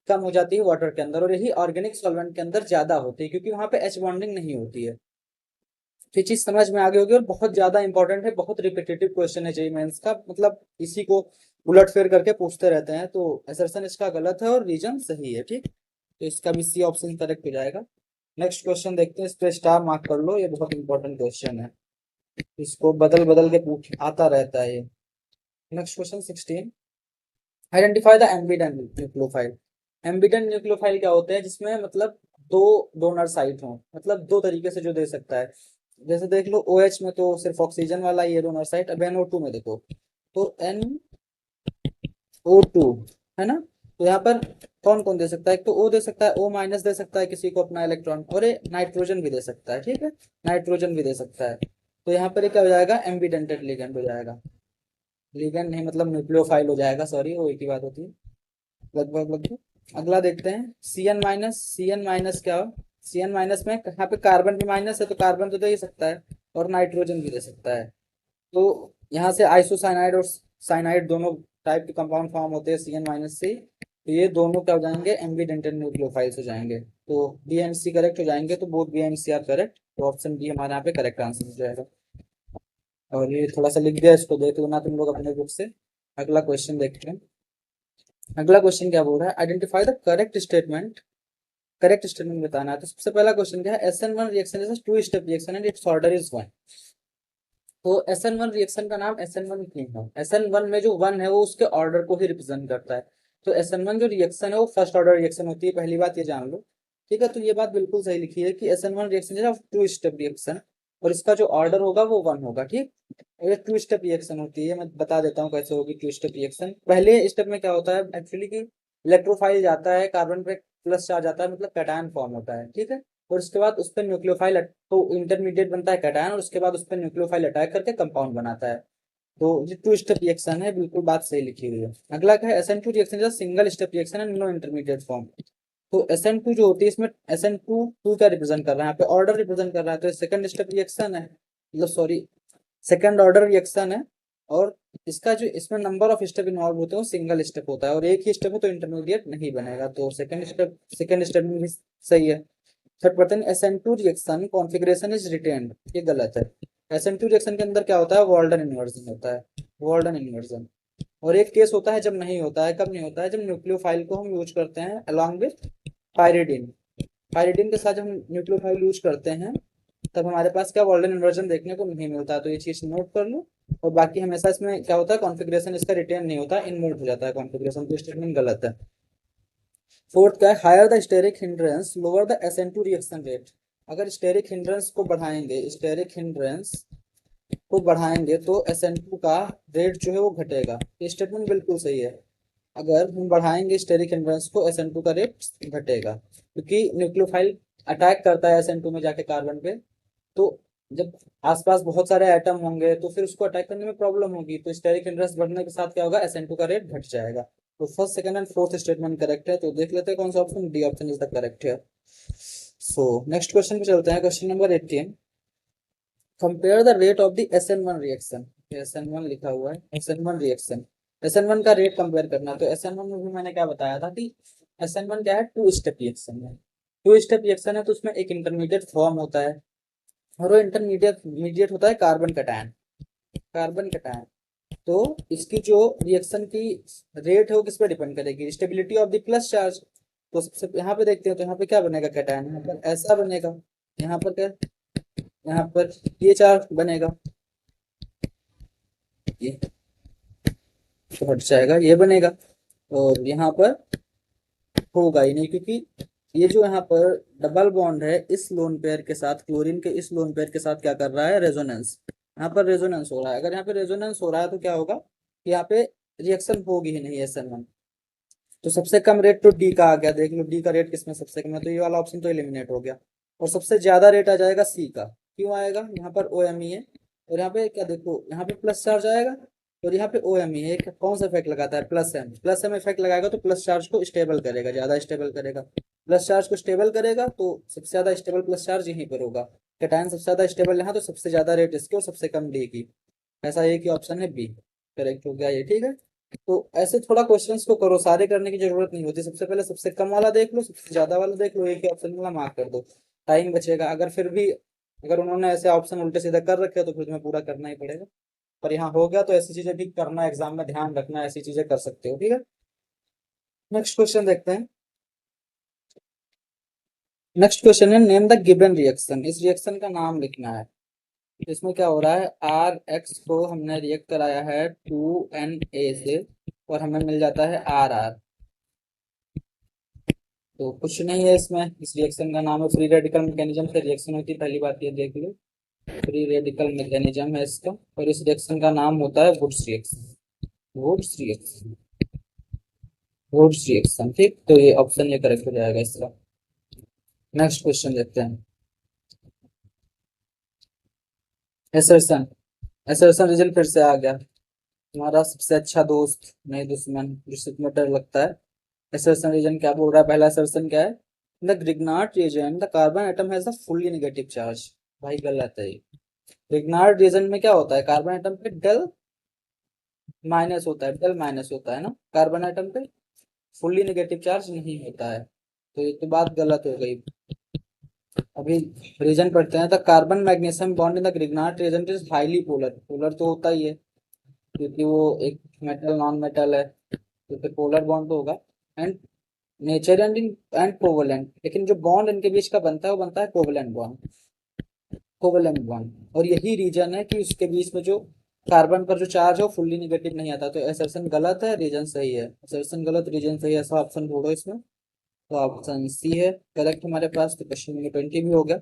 कम हो जाती है वाटर के अंदर, और यही ऑर्गेनिक सॉल्वेंट के अंदर ज्यादा होती है, क्योंकि वहां पे एच बॉन्डिंग नहीं होती है। तो ये चीज समझ में आ गई होगी, और बहुत ज्यादा इंपॉर्टेंट है, बहुत रिपीटेटिव क्वेश्चन है जेईई मेंस का, मतलब इसी को उलट फेर करके पूछते रहते हैं। तो असर्शन इसका गलत है और रीजन सही है, ठीक। तो इसका भी सी ऑप्शन करेक्ट हो जाएगा। नेक्स्ट क्वेश्चन देखते हैं, इस पे स्टार मार्क कर लो, ये बहुत इंपॉर्टेंट क्वेश्चन है, इसको बदल बदल के पूछ आता रहता है ये। Next question 16, identify the ambient nucleophile. Ambient nucleophile क्या होते हैं? जिसमें मतलब दो डोनर साइट हो, मतलब दो तरीके से जो दे सकता है। जैसे देख लो, OH में तो सिर्फ ऑक्सीजन वाला ये डोनर साइट। अब NO2 में देखो, तो NO2 है ना, तो यहाँ पर कौन कौन दे सकता है? एक तो O दे सकता है, O- दे सकता है किसी को अपना इलेक्ट्रॉन, और ये नाइट्रोजन भी दे सकता है, ठीक है, नाइट्रोजन भी दे सकता है। तो यहाँ पर क्या हो जाएगा? एम्बिडेंटेड लिगेंड हो जाएगा। लिगेंड नहीं, मतलब न्यूक्लियोफाइल हो जाएगा, सॉरी, वो एक ही बात होती है लगभग लगभग। अगला देखते हैं, CN- क्या हो? CN- में यहाँ पे कार्बन भी माइनस है, तो कार्बन तो दे ही सकता है, और नाइट्रोजन भी दे सकता है। तो यहाँ से आइसोसाइनाइड और साइनाइड दोनों टाइप के कंपाउंड फॉर्म होते हैं CN- से। तो ये दोनों क्या हो जाएंगे? एम्बिडेंटेड न्यूक्लियोफाइल्स हो जाएंगे। तो बी एंड सी करेक्ट हो जाएंगे, तो both B and C are correct. तो ऑप्शन बी हमारे यहाँ पे करेक्ट आंसर हो जाएगा। और ये थोड़ा सा लिख दिया, इसको देख लेना तुम लोग अपने बुक से। अगला क्वेश्चन देखते हैं। अगला क्वेश्चन क्या बोल रहा है? Identify the correct statement. Correct statement बताना है। तो सबसे पहला क्वेश्चन क्या है? SN1 reaction is two step reaction and its order is 1। तो SN1 रिएक्शन का नाम SN1 क्यों है? SN1 में जो 1 है वो उसके ऑर्डर को ही रिप्रेजेंट करता है। तो SN1 जो रिएक्शन है वो फर्स्ट ऑर्डर रिएक्शन होती है, पहली बात ये जान लो। ठीक है, तो ये बात बिल्कुल सही लिखी है कि SN1 reaction is two step reaction, और इसका जो ऑर्डर होगा वो 1 होगा, ठीक। ये टू स्टेप रिएक्शन होती है, मैं बता देता हूँ कैसे होगी टू स्टेप रिएक्शन। पहले स्टेप में क्या होता है एक्चुअली कि इलेक्ट्रोफाइल जाता है, कार्बन पे प्लस चार्ज आता है, मतलब कैटायन फॉर्म होता है, ठीक है। और उसके बाद उस पर न्यूक्लियोफाइल, तो इंटरमीडिएट बनता है कैटायन, और उसके बाद उस पर न्यूक्लियोफाइल अटैक करके कंपाउंड बनाता है। तो ये टू स्टेप रिएक्शन है, बिल्कुल बात सही लिखी हुई है। अगला क्या है? SN2 reaction is single step reaction and no intermediate form. तो SN2 जो होती है इसमें SN2 क्या रिप्रेजेंट कर रहा है, यहाँ पे ऑर्डर रिप्रेजेंट कर रहा है, तो सेकंड स्टेप रिएक्शन है, मतलब सॉरी सेकंड ऑर्डर रिएक्शन है। और इसका जो इसमें नंबर ऑफ स्टेप इन्वॉल्व होते हैं वो सिंगल स्टेप होता है, और एक ही स्टेप हो तो इंटरमीडिएट नहीं बनेगा, तो सेकंड स्टेप में भी सही है। Third question, SN2 reaction configuration is retained, ये गलत है। SN2 रिएक्शन के अंदर क्या होता है, वॉल्डन इन्वर्जन होता है, वॉल्डन इन्वर्जन। और एक केस होता है जब नहीं होता है, कब नहीं होता है, जब न्यूक्लियोफाइल को हम यूज करते हैं अलॉन्ग विथ पायरिडीन, पायरिडीन के साथ जब हम न्यूक्लियोफाइल यूज करते हैं तब हमारे पास क्या वॉल्डन इन्वर्जन देखने को नहीं मिलता, तो ये चीज नोट कर लो। और बाकी हमेशा इसमें क्या होता है, कॉन्फ़िगरेशन इसका रिटेन नहीं होता, इनमोड हो जाता है कॉन्फ़िगरेशन, तो स्टेटमेंट गलत है। फोर्थ क्या है, higher the steric hindrance lower the SN2 reaction rate. अगर स्टेरिक हिंड्रेंस को बढ़ाएंगे, स्टेरिक हिंड्रेंस को बढ़ाएंगे तो SN2 का रेट जो है वो घटेगा, ये स्टेटमेंट बिल्कुल सही है। अगर हम बढ़ाएंगे स्टेरिक हिंड्रेंस को SN2 का रेट घटेगा, क्योंकि न्यूक्लियोफाइल अटैक करता है SN2 में जाके कार्बन पे, तो जब आसपास बहुत सारे एटम होंगे तो फिर उसको अटैक करने में प्रॉब्लम होगी, तो स्टेरिक हिंड्रेंस बढ़ने के साथ क्या होगा, SN2 का रेट घट जाएगा। तो first second and fourth statement correct है, तो देख लेते हैं कौन सा option, D option is the correct है। सो नेक्स्ट क्वेश्चन पे चलते हैं, question number 18, compare the rate of the SN1 reaction. SN1 लिखा हुआ है, SN1 रिएक्शन, SN1 का रेट कंपेयर करना है। तो SN1 में भी मैंने क्या बताया था कि SN1 क्या है, टू स्टेप रिएक्शन है, टू स्टेप रिएक्शन है, तो उसमें एक इंटरमीडिएट फॉर्म होता है, और वो इंटरमीडिएट होता है कार्बन कटायन, कार्बन कटायन। तो इसकी जो रिएक्शन की रेट है वो किस पे डिपेंड करेगी, stability of the plus charge. तो सबसे यहाँ पे देखते हैं, तो यहाँ पे क्या बनेगा कटायन, यहाँ पर ऐसा बनेगा, यहाँ पर क्या, यहाँ पर ये चार्ज बनेगा, ये तो हट जाएगा, ये बनेगा, और यहाँ पर होगा ही नहीं, क्योंकि ये जो यहाँ पर डबल बॉन्ड है इस लोन पेयर के साथ, क्लोरीन के इस लोन पेयर के साथ क्या कर रहा है, रेजोनेंस, यहाँ पर रेजोनेंस हो रहा है। अगर यहाँ पे रेजोनेंस हो रहा है तो क्या होगा कि यहाँ पे रिएक्शन होगी ही नहीं SN1। तो सबसे कम रेट तो डी का आ गया, देख लो डी का रेट किसमें सबसे कम है, तो ये वाला ऑप्शन तो एलिमिनेट हो गया। और सबसे ज्यादा रेट आ जाएगा सी का, क्यों आएगा, यहाँ पर OMe है, और यहाँ पे क्या देखो, यहाँ पे प्लस चार्ज आएगा, और यहाँ पे OMe है, कौन सा इफेक्ट लगाता है, प्लस एम इफेक्ट लगाएगा, तो प्लस चार्ज को स्टेबल करेगा, ज्यादा स्टेबल करेगा, प्लस चार्ज को स्टेबल करेगा, तो सबसे ज्यादा स्टेबल प्लस चार्ज यहीं पर होगा, कैटायन सबसे ज्यादा स्टेबल यहाँ, तो सबसे ज्यादा रेट इसके और सबसे कम डी की, ऐसा एक ही ऑप्शन है बी, करेक्ट हो गया ये, ठीक है। तो ऐसे थोड़ा क्वेश्चंस को करो, सारे करने की जरूरत नहीं होती, सबसे पहले सबसे कम वाला देख लो, सबसे ज्यादा वाला देख लो, एक ही ऑप्शन वाला मार्क कर दो, टाइम बचेगा। अगर फिर भी अगर उन्होंने ऐसे ऑप्शन उल्टे सीधे कर रखे तो फिर तुम्हें पूरा करना ही पड़ेगा, पर यहाँ हो गया, तो ऐसी चीजें भी करना, एग्जाम में ध्यान रखना, ऐसी चीजें कर सकते हो, ठीक है। नेक्स्ट क्वेश्चन देखते हैं, नेक्स्ट क्वेश्चन है, नेम द गिवन रिएक्शन, इस रिएक्शन का नाम लिखना है। इसमें क्या हो रहा है, RX को हमने रिएक्ट कराया है 2Na से, और हमें मिल जाता है RR। तो कुछ नहीं है इसमें, इस रिएक्शन का नाम है, फ्री रेडिकल मैकेनिज्म से रिएक्शन होती है, पहली बात ये देख लो, फ्री रेडिकल मैकेनिज्म है इसका, और इस रिएक्शन का नाम होता है Wurtz reaction, Wurtz reaction, Wurtz reaction, ठीक। तो ये ऑप्शन ये करेक्ट हो जाएगा इसका। नेक्स्ट क्वेश्चन देखते हैं, एसर्शन, एसर्शन रिजल्ट फिर से आ गया, तुम्हारा सबसे अच्छा दोस्त नहीं दुश्मन, जिससे तुम्हें डर लगता है। असर्शन रीजन क्या बोल रहा है, पहला असर्शन क्या है, the Grignard reason the carbon atom has a fully negative charge, भाई गलत है ये। ग्रिग्नार्ड रीजन में क्या होता है, कार्बन एटम पे डेल माइनस होता है, डेल माइनस होता है ना, कार्बन एटम पे फुल्ली नेगेटिव चार्ज नहीं होता है, तो ये तो बात गलत हो गई। अभी रीजन पढ़ते हैं, the carbon magnesium bond in the Grignard reason is highly polar, polar तो होता ही है क्योंकि वो एक मेटल नॉन मेटल है, तो फिर पोलर बॉन्ड तो होगा। एंड नेचर एंड कोवलेंट, लेकिन जो बॉन्ड इनके बीच का बनता है वो बनता है कोवलेंट बॉन्ड, कोवलेंट बॉन्ड। और यही रीजन है कि उसके बीच में जो कार्बन पर जो चार्ज है वो फुल्ली निगेटिव नहीं आता, तो असर्शन गलत है, रीजन सही है, असर्शन गलत रीजन सही है, ऐसा ऑप्शन ढूंढो इसमें, तो ऑप्शन सी है करेक्ट हमारे पास। तो क्वेश्चन नंबर 20 भी हो गया,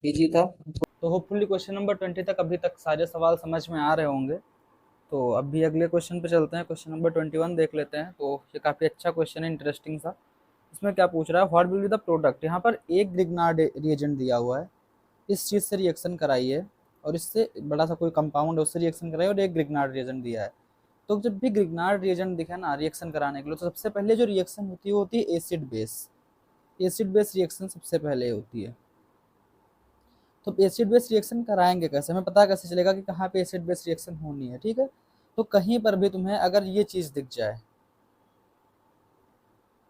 इजी था। तो होपफुली क्वेश्चन नंबर 20 तक अभी तक सारे सवाल समझ में आ रहे होंगे। तो अभी अगले क्वेश्चन पे चलते हैं, क्वेश्चन नंबर 21 देख लेते हैं। तो ये काफ़ी अच्छा क्वेश्चन है, इंटरेस्टिंग सा। इसमें क्या पूछ रहा है, what will be the product, यहाँ पर एक ग्रिग्नार्ड रिएजेंट दिया हुआ है, इस चीज़ से रिएक्शन कराइए, और इससे बड़ा सा कोई कंपाउंड है उससे रिएक्शन कराइए, और एक ग्रिग्नार्ड रिएजेंट दिया है। तो जब भी ग्रिग्नार्ड रिएजेंट दिखे ना रिएक्शन कराने के लिए, तो सबसे पहले जो रिएक्शन होती है वो होती है acid base, acid base reaction सबसे पहले होती है। तो एसिड बेस रिएक्शन कराएंगे कैसे, हमें पता कैसे चलेगा कि कहाँ पे एसिड बेस रिएक्शन होनी है, ठीक है। तो कहीं पर भी तुम्हें अगर ये चीज़ दिख जाए,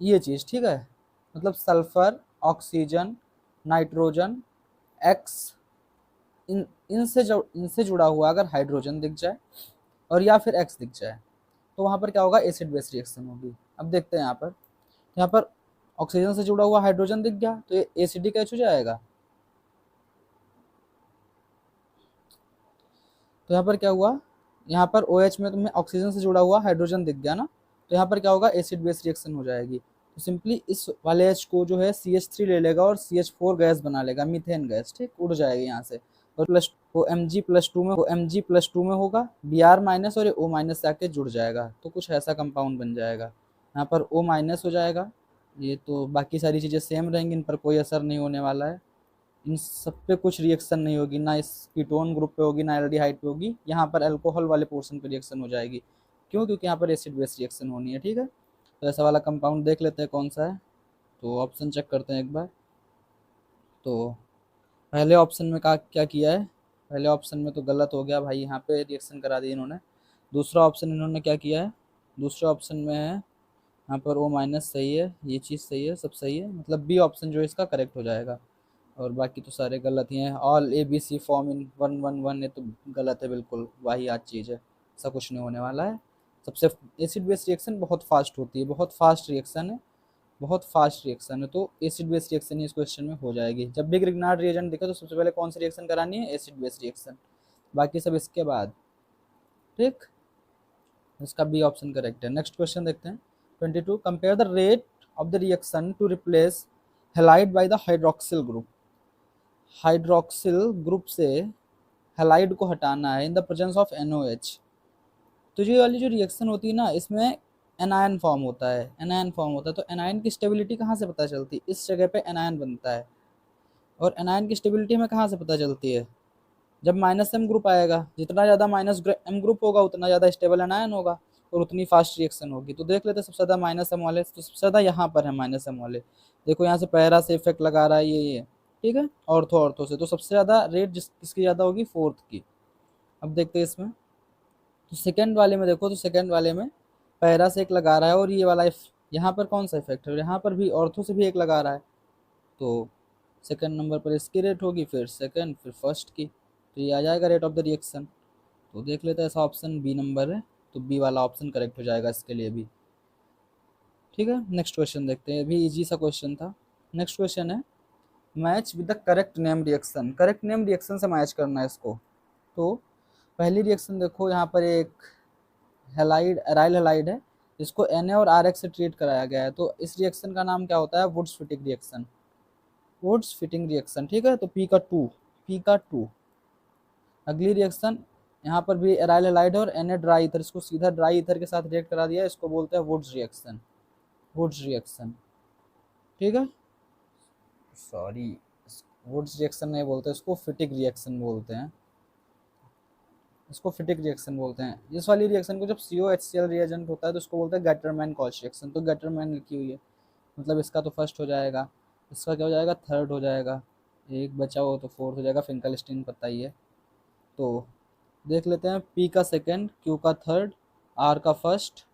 ये चीज़, ठीक है, मतलब सल्फर, ऑक्सीजन, नाइट्रोजन, एक्स, इनसे जुड़ा हुआ अगर हाइड्रोजन दिख जाए और या फिर एक्स दिख जाए, तो वहाँ पर क्या होगा, एसिड बेस रिएक्शन होगी। अब देखते हैं यहाँ पर ऑक्सीजन से जुड़ा हुआ हाइड्रोजन दिख गया तो ये एसिडिक एच हो जाएगा। तो यहाँ पर क्या हुआ, यहाँ पर OH में तुम्हें ऑक्सीजन से जुड़ा हुआ हाइड्रोजन दिख गया ना, तो यहाँ पर क्या होगा, एसिड बेस रिएक्शन हो जाएगी। तो सिंपली इस वाले H को जो है CH3 ले लेगा और CH4 गैस बना लेगा, मीथेन गैस, ठीक, उड़ जाएगी यहाँ से। और प्लस वो Mg+2 में होगा, Br माइनस और ये O माइनस से आके जुड़ जाएगा, तो कुछ ऐसा कंपाउंड बन जाएगा। यहाँ पर O माइनस हो जाएगा, ये तो बाकी सारी चीज़ें सेम रहेंगी, इन पर कोई असर नहीं होने वाला है, इन सब पे कुछ रिएक्शन नहीं होगी, ना इस कीटोन ग्रुप पे होगी ना एल्डिहाइड पे होगी, यहाँ पर अल्कोहल वाले पोर्शन पे रिएक्शन हो जाएगी। क्यों, क्योंकि यहाँ पर एसिड बेस रिएक्शन होनी है, ठीक है। तो ऐसा वाला कंपाउंड देख लेते हैं कौन सा है, तो ऑप्शन चेक करते हैं एक बार। तो पहले ऑप्शन में क्या किया है, पहले ऑप्शन में तो गलत हो गया भाई, यहाँ पे रिएक्शन करा दी इन्होंने। दूसरा ऑप्शन इन्होंने क्या किया है, दूसरे ऑप्शन में है यहाँ पर O माइनस सही है, ये चीज़ सही है, सब सही है, मतलब बी ऑप्शन जो है इसका करेक्ट हो जाएगा, और बाकी तो सारे गलत ही हैं। ऑल ABC फॉर्म इन 111, ये तो गलत है, बिल्कुल वाहियात चीज़ है, ऐसा कुछ नहीं होने वाला है। सबसे एसिड बेस रिएक्शन बहुत फास्ट होती है, बहुत फास्ट रिएक्शन है, बहुत फास्ट रिएक्शन है, तो एसिड बेस रिएक्शन ही इस क्वेश्चन में हो जाएगी। जब भी ग्रिग्नार्ड रिएजेंट दिखे तो सबसे पहले कौन सी रिएक्शन करानी है, एसिड बेस रिएक्शन, बाकी सब इसके बाद, ठीक। इसका बी ऑप्शन करेक्ट है। नेक्स्ट क्वेश्चन देखते हैं 22, compare the rate of the reaction to replace halide by the hydroxyl group. Hydroxyl group से हेलाइड को हटाना है in the presence of NOH। तो ये वाली जो रिएक्शन होती है ना, इसमें एनायन फॉर्म होता है, एनायन फॉर्म होता है, तो एनायन की स्टेबिलिटी कहाँ से पता चलती है, इस जगह पे एनायन बनता है, और एनायन की स्टेबिलिटी हमें कहाँ से पता चलती है, जब -M ग्रुप आएगा, जितना ज़्यादा -M ग्रुप होगा उतना ज़्यादा स्टेबल एनायन होगा और उतनी फास्ट रिएक्शन होगी। तो देख लेते हैं सबसे ज़्यादा -M वाले, तो सबसे ज़्यादा यहाँ पर है -M वाले, देखो यहाँ से पैरा से इफेक्ट लगा रहा है ये, ठीक है, ऑर्थो से, तो सबसे ज़्यादा रेट किसकी ज़्यादा होगी, 4th की। अब देखते हैं इसमें, तो सेकंड वाले में देखो, तो सेकंड वाले में पैरा से एक लगा रहा है और ये वाला यहाँ पर कौन सा इफेक्ट है, यहाँ पर भी ऑर्थो से भी एक लगा रहा है, तो सेकंड नंबर पर इसकी रेट होगी, फिर सेकंड, फिर फर्स्ट की, तो ये आ जाएगा रेट ऑफ द रिएक्शन। तो देख लेते हैं, ऐसा ऑप्शन बी नंबर है, तो बी वाला ऑप्शन करेक्ट हो जाएगा इसके लिए भी, ठीक है। नेक्स्ट क्वेश्चन देखते हैं, अभी इजी सा क्वेश्चन था। नेक्स्ट क्वेश्चन है, match with the correct name reaction, correct name reaction से मैच करना है इसको। तो पहली रिएक्शन देखो, यहाँ पर एक हेलाइड, एराइल हेलाइड है, जिसको Na और Rx से ट्रीट कराया गया है, तो इस रिएक्शन का नाम क्या होता है, Wurtz Fittig reaction, Wurtz Fittig reaction, ठीक है। तो पी का 2। अगली रिएक्शन, यहाँ पर भी एराइल हेलाइड है और Na ड्राई ईथर, इसको सीधा ड्राई ईथर के साथ रिएक्ट करा दिया, इसको बोलते हैं वुड्स रिएक्शन, वुड्स रिएक्शन, ठीक है। सॉरी, वुड्स रिएक्शन नहीं बोलते, इसको फिटिक रिएक्शन बोलते हैं, इसको फिटिक रिएक्शन बोलते हैं। इस वाली रिएक्शन को जब COHCl रिएजेंट होता है तो उसको बोलते हैं गैटरमैन कॉच रिएक्शन, तो गैटरमैन लिखी हुई है, मतलब इसका तो फर्स्ट हो जाएगा, इसका क्या हो जाएगा, थर्ड हो जाएगा, एक बचा हो तो फोर्थ हो जाएगा, फिंकलस्टीन पता ही है। तो देख लेते हैं, P का सेकेंड, Q का थर्ड, R का फर्स्ट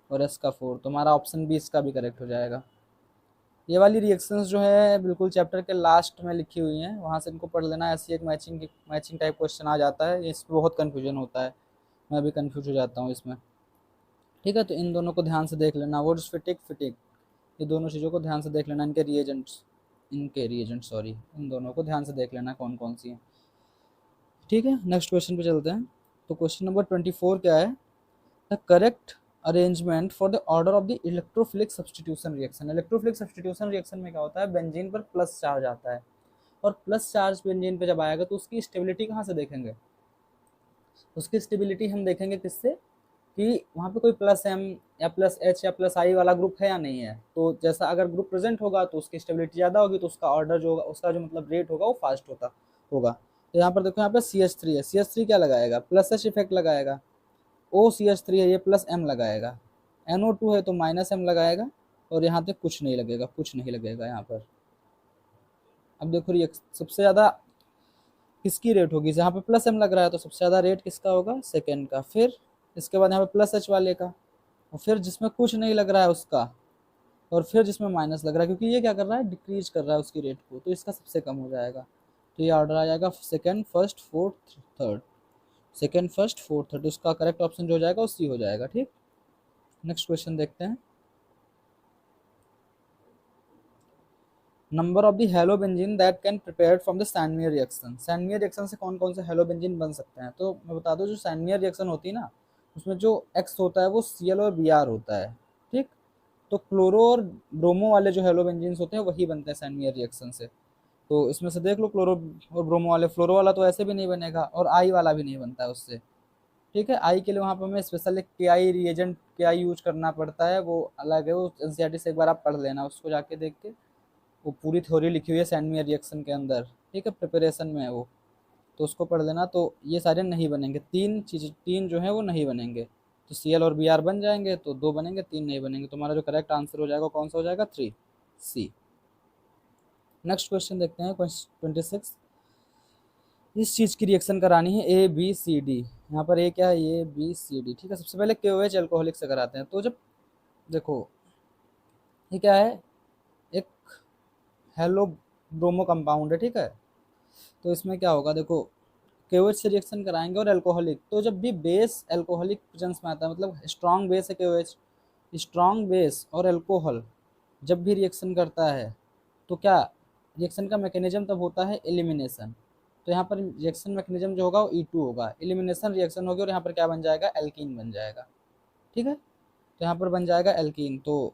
और S का फोर्थ, तो हमारा ऑप्शन बी इसका भी करेक्ट हो जाएगा। ये वाली रिएक्शंस जो है बिल्कुल चैप्टर के लास्ट में लिखी हुई हैं, वहाँ से इनको पढ़ लेना, ऐसी एक मैचिंग टाइप क्वेश्चन आ जाता है, इसमें बहुत कन्फ्यूजन होता है, मैं भी कन्फ्यूज हो जाता हूँ इसमें, ठीक है। तो इन दोनों को ध्यान से देख लेना, वुड्स फिटिक, ये दोनों चीज़ों को ध्यान से देख लेना, इनके रिएजेंट्स सॉरी, इन दोनों को ध्यान से देख लेना कौन कौन सी हैं, ठीक है। नेक्स्ट क्वेश्चन पे चलते हैं। तो क्वेश्चन नंबर 24 क्या है, the correct arrangement for the order of the electrophilic substitution reaction. Electrophilic substitution reaction में क्या होता है, बेंजीन पर प्लस चार्ज आता है, और प्लस चार्ज बेंजीन पे जब आएगा तो उसकी स्टेबिलिटी कहाँ से देखेंगे, उसकी स्टेबिलिटी हम देखेंगे किससे, कि वहाँ पे कोई +M या +H या +I वाला ग्रुप है या नहीं है। तो जैसा अगर ग्रुप प्रेजेंट होगा तो उसकी स्टेबिलिटी ज़्यादा होगी, तो उसका ऑर्डर जो होगा, उसका जो मतलब रेट होगा वो फास्ट होगा। तो यहाँ पर देखो, यहाँ पे CH3 है, CH3 क्या लगाएगा, +H इफेक्ट लगाएगा, OCH3 है ये +M लगाएगा, NO2 है तो -M लगाएगा, और यहाँ पे कुछ नहीं लगेगा, कुछ नहीं लगेगा यहाँ पर। अब देखो सबसे ज़्यादा किसकी रेट होगी, जहाँ पे प्लस एम लग रहा है तो सबसे ज़्यादा रेट किसका होगा, सेकेंड का। फिर इसके बाद यहाँ पे प्लस एच वाले का, और फिर जिसमें कुछ नहीं लग रहा है उसका, और फिर जिसमें माइनस लग रहा है, क्योंकि ये क्या कर रहा है, डिक्रीज कर रहा है उसकी रेट को, तो इसका सबसे कम हो जाएगा। तो ये ऑर्डर आ जाएगा second, first, fourth, third. Second, first, fourth, third, उसका करेक्ट ऑप्शन जो हो जाएगा वो सी हो जाएगा। ठीक, नेक्स्ट क्वेश्चन देखते हैं। Number of the halobenzene that can prepared from the Sandmeyer reaction. Sandmeyer reaction से कौन कौन से हेलोबेंजीन बन सकते हैं, तो मैं बता दूं, जो सैंडमियर रिएक्शन होती है ना, उसमें जो एक्स होता है वो Cl और Br होता है। ठीक, तो क्लोरो और ब्रोमो वाले जो हेलोबेंजीन्स होते हैं वही बनते हैं सैंडमियर रिएक्शन से। तो इसमें से देख लो, क्लोरो और ब्रोमो वाले, फ्लोरो वाला तो ऐसे भी नहीं बनेगा, और आई वाला भी नहीं बनता है उससे। ठीक है, आई के लिए वहाँ पर हमें स्पेशल एक के आई रिएजेंट, के आई यूज करना पड़ता है, वो अलग है, वो एनसीईआरटी से एक बार आप पढ़ लेना उसको जाके देख के, वो पूरी थ्योरी लिखी हुई है सैंडमियर रिएक्शन के अंदर। ठीक है, प्रिपरेशन में है वो, तो उसको पढ़ लेना। तो ये सारे नहीं बनेंगे, तीन जो है वो नहीं बनेंगे। तो Cl और Br बन जाएंगे तो 2 बनेंगे, 3 नहीं बनेंगे। तुम्हारा जो करेक्ट आंसर हो जाएगा कौन सा हो जाएगा, 3, सी। नेक्स्ट क्वेश्चन देखते हैं, क्वेश्चन 26। इस चीज़ की रिएक्शन करानी है ए बी सी डी। यहाँ पर ए क्या है, ए बी सी डी। ठीक है, सबसे पहले KOH एल्कोहलिक से कराते हैं। तो जब देखो ये क्या है, एक हेलो ब्रोमो कंपाउंड है। ठीक है, तो इसमें क्या होगा, देखो KOH से रिएक्शन कराएंगे और एल्कोहलिक, तो जब भी बेस एल्कोहलिक प्रेजेंस में आता है, मतलब स्ट्रॉन्ग बेस है KOH, स्ट्रॉन्ग बेस और एल्कोहल जब भी रिएक्शन करता है, तो क्या रिएक्शन का मैकेनिज्म तब होता है, एलिमिनेशन। तो यहाँ पर रिएक्शन मैकेनिज्म जो होगा वो E2 होगा, एलिमिनेशन रिएक्शन होगी, और यहाँ पर क्या बन जाएगा, एल्कीन बन जाएगा। ठीक है, तो यहाँ पर बन जाएगा एल्कीन। तो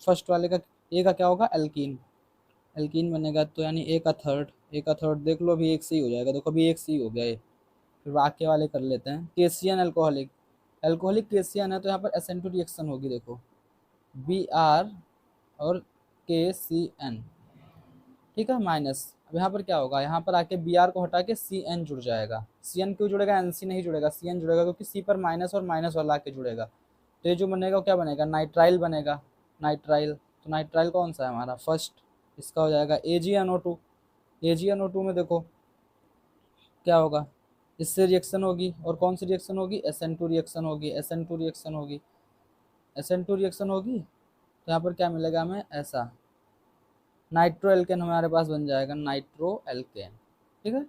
फर्स्ट वाले का, ए का क्या होगा, एल्कीन, एल्कीन बनेगा। तो यानी ए का थर्ड देख लो, अभी एक से ही हो जाएगा। देखो अभी एक से ही हो गया ये। फिर बाकी वाले कर लेते हैं। केसियन एल्कोहलिक, एल्कोहलिक केसियन है, तो यहाँ पर SN2 रिएक्शन होगी। देखो Br और KCN। ठीक है, माइनस। अब यहाँ पर क्या होगा, यहाँ पर आके Br को हटा के CN जुड़ जाएगा। CN क्यों जुड़ेगा, NC नहीं जुड़ेगा, CN जुड़ेगा, क्योंकि C पर माइनस और माइनस वाला आके जुड़ेगा। तो ये जो बनेगा वो क्या बनेगा, नाइट्राइल बनेगा, नाइट्राइल। तो नाइट्राइल कौन सा है हमारा, फर्स्ट, इसका हो जाएगा AgNO2। AgNO2 में देखो क्या होगा, इससे रिएक्शन होगी, और कौन सी रिएक्शन होगी, SN2 रिएक्शन होगी, SN2 रिएक्शन होगी, SN2 रिएक्शन होगी। तो यहाँ पर क्या मिलेगा हमें, ऐसा नाइट्रो एल्केन हमारे पास बन जाएगा, नाइट्रो एल्केन। ठीक है,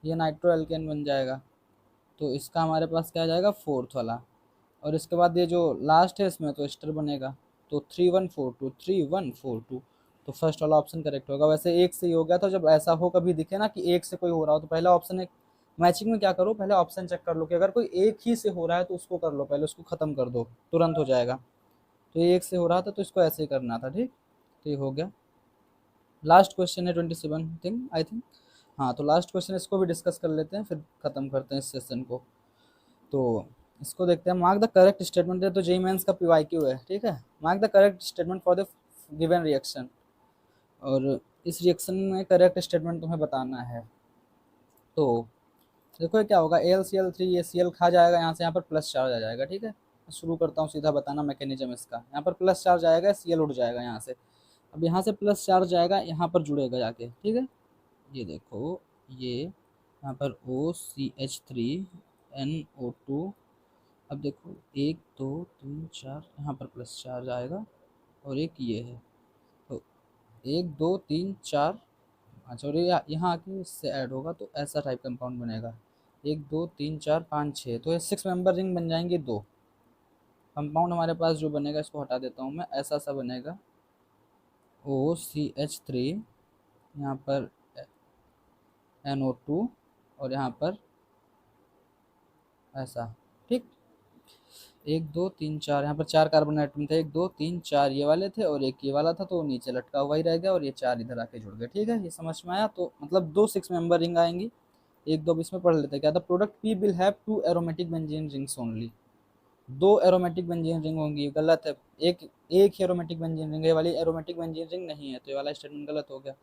ये नाइट्रो एल्केन बन जाएगा। तो इसका हमारे पास क्या आ जाएगा, फोर्थ वाला। और इसके बाद ये जो लास्ट है इसमें तो एस्टर बनेगा। तो 3142, 3142। तो फर्स्ट वाला ऑप्शन करेक्ट होगा। वैसे एक से ही हो गया, तो जब ऐसा हो कभी दिखे ना कि एक से कोई हो रहा हो, तो पहला ऑप्शन एक मैचिंग में क्या करो, पहले ऑप्शन चेक कर लो कि अगर कोई एक ही से हो रहा है तो उसको कर लो, पहले उसको खत्म कर दो, तुरंत हो जाएगा। तो ये एक से हो रहा था तो इसको ऐसे ही करना था। ठीक, तो ये हो गया। लास्ट क्वेश्चन है 27 थिंग, आई थिंक। हाँ, तो लास्ट क्वेश्चन इसको भी डिस्कस कर लेते हैं, फिर खत्म करते हैं इस सेशन को। तो इसको देखते हैं। Mark the correct statement. तो जेईई मेंस का PYQ है। ठीक है, mark the correct statement for the given reaction. और इस रिएक्शन में करेक्ट स्टेटमेंट तुम्हें बताना है। तो देखो ये क्या होगा, AlCl3, ये Cl खा जाएगा यहाँ से, यहाँ पर प्लस चार्ज आ जाएगा। ठीक है, शुरू करता हूँ सीधा बताना मैकेनिज्म इसका। यहाँ पर प्लस चार्ज आएगा, Cl उड़ जाएगा यहाँ से। अब यहाँ से प्लस चार्ज आएगा, यहाँ पर जुड़ेगा जाके। ठीक है, ये देखो, ये यहाँ पर OCH3NO2। अब देखो 1 2 3 4, यहाँ पर प्लस चार्ज आएगा, और एक ये है। तो 1 2 3 4, अच्छा, और ये यहाँ आके इससे ऐड होगा, तो ऐसा टाइप कंपाउंड बनेगा। 1 2 3 4 5 6, तो ये 6 मेंबर रिंग बन जाएंगे। 2 कंपाउंड हमारे पास जो बनेगा, इसको हटा देता हूँ मैं, ऐसा सा बनेगा OCH3, यहाँ पर NO2, और यहाँ पर ऐसा। ठीक, 1 2 3 4, यहाँ पर 4 कार्बन एटम थे, 1 2 3 4 ये वाले थे, और एक ये वाला था, तो नीचे लटका हुआ ही रह गया, और ये 4 इधर आके जुड़ गए। ठीक है, ये समझ में आया। तो मतलब 2 6 मेंबर रिंग आएंगी। 1 2 इसमें पढ़ लेते हैं। क्या था, product P will have 2 aromatic benzene rings only. 2 aromatic benzene ring होंगी, गलत है। एक ही एरोमेटिक बेंजीन रिंग है, वाली एरोमेटिक बेंजीन रिंग नहीं है, तो ये वाला स्टेटमेंट गलत हो गया।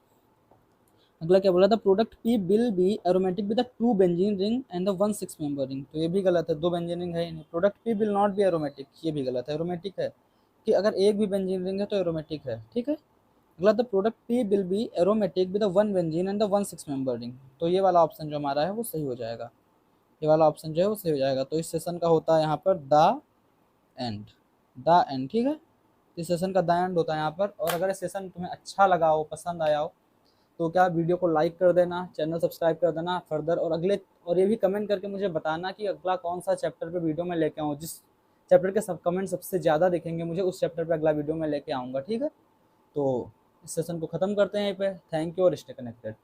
अगला क्या बोला था, product P will be aromatic with 2 benzene ring and 1 6 member ring. तो ये भी गलत है, 2 बेंजीन रिंग है ही नहीं। Product P will not be aromatic, ये भी गलत है, एरोमेटिक है। कि अगर एक भी बेंजीन रिंग है तो एरोमेटिक है, ठीक है। अगला, the product P will be aromatic with one benzene and the 1,6 member ring. तो ये वाला ऑप्शन जो हमारा है वो सही हो जाएगा, ये वाला ऑप्शन जो है वो सही हो जाएगा। तो इस सेशन का होता है यहाँ पर द एंड, द एंड, ठीक है। इस सेशन का द एंड होता है यहाँ पर। और अगर सेशन तुम्हें अच्छा लगा हो, पसंद आया हो, तो क्या वीडियो को लाइक कर देना, चैनल सब्सक्राइब कर देना फर्दर। और अगले, और ये भी कमेंट करके मुझे बताना कि अगला कौन सा चैप्टर पे वीडियो में लेके आऊँ। जिस चैप्टर के सब कमेंट सबसे ज़्यादा दिखेंगे मुझे, उस चैप्टर पे अगला वीडियो में लेके आऊँगा, ठीक है। तो इस सेशन को ख़त्म करते हैं यहीं पे। थैंक यू और स्टे कनेक्टेड।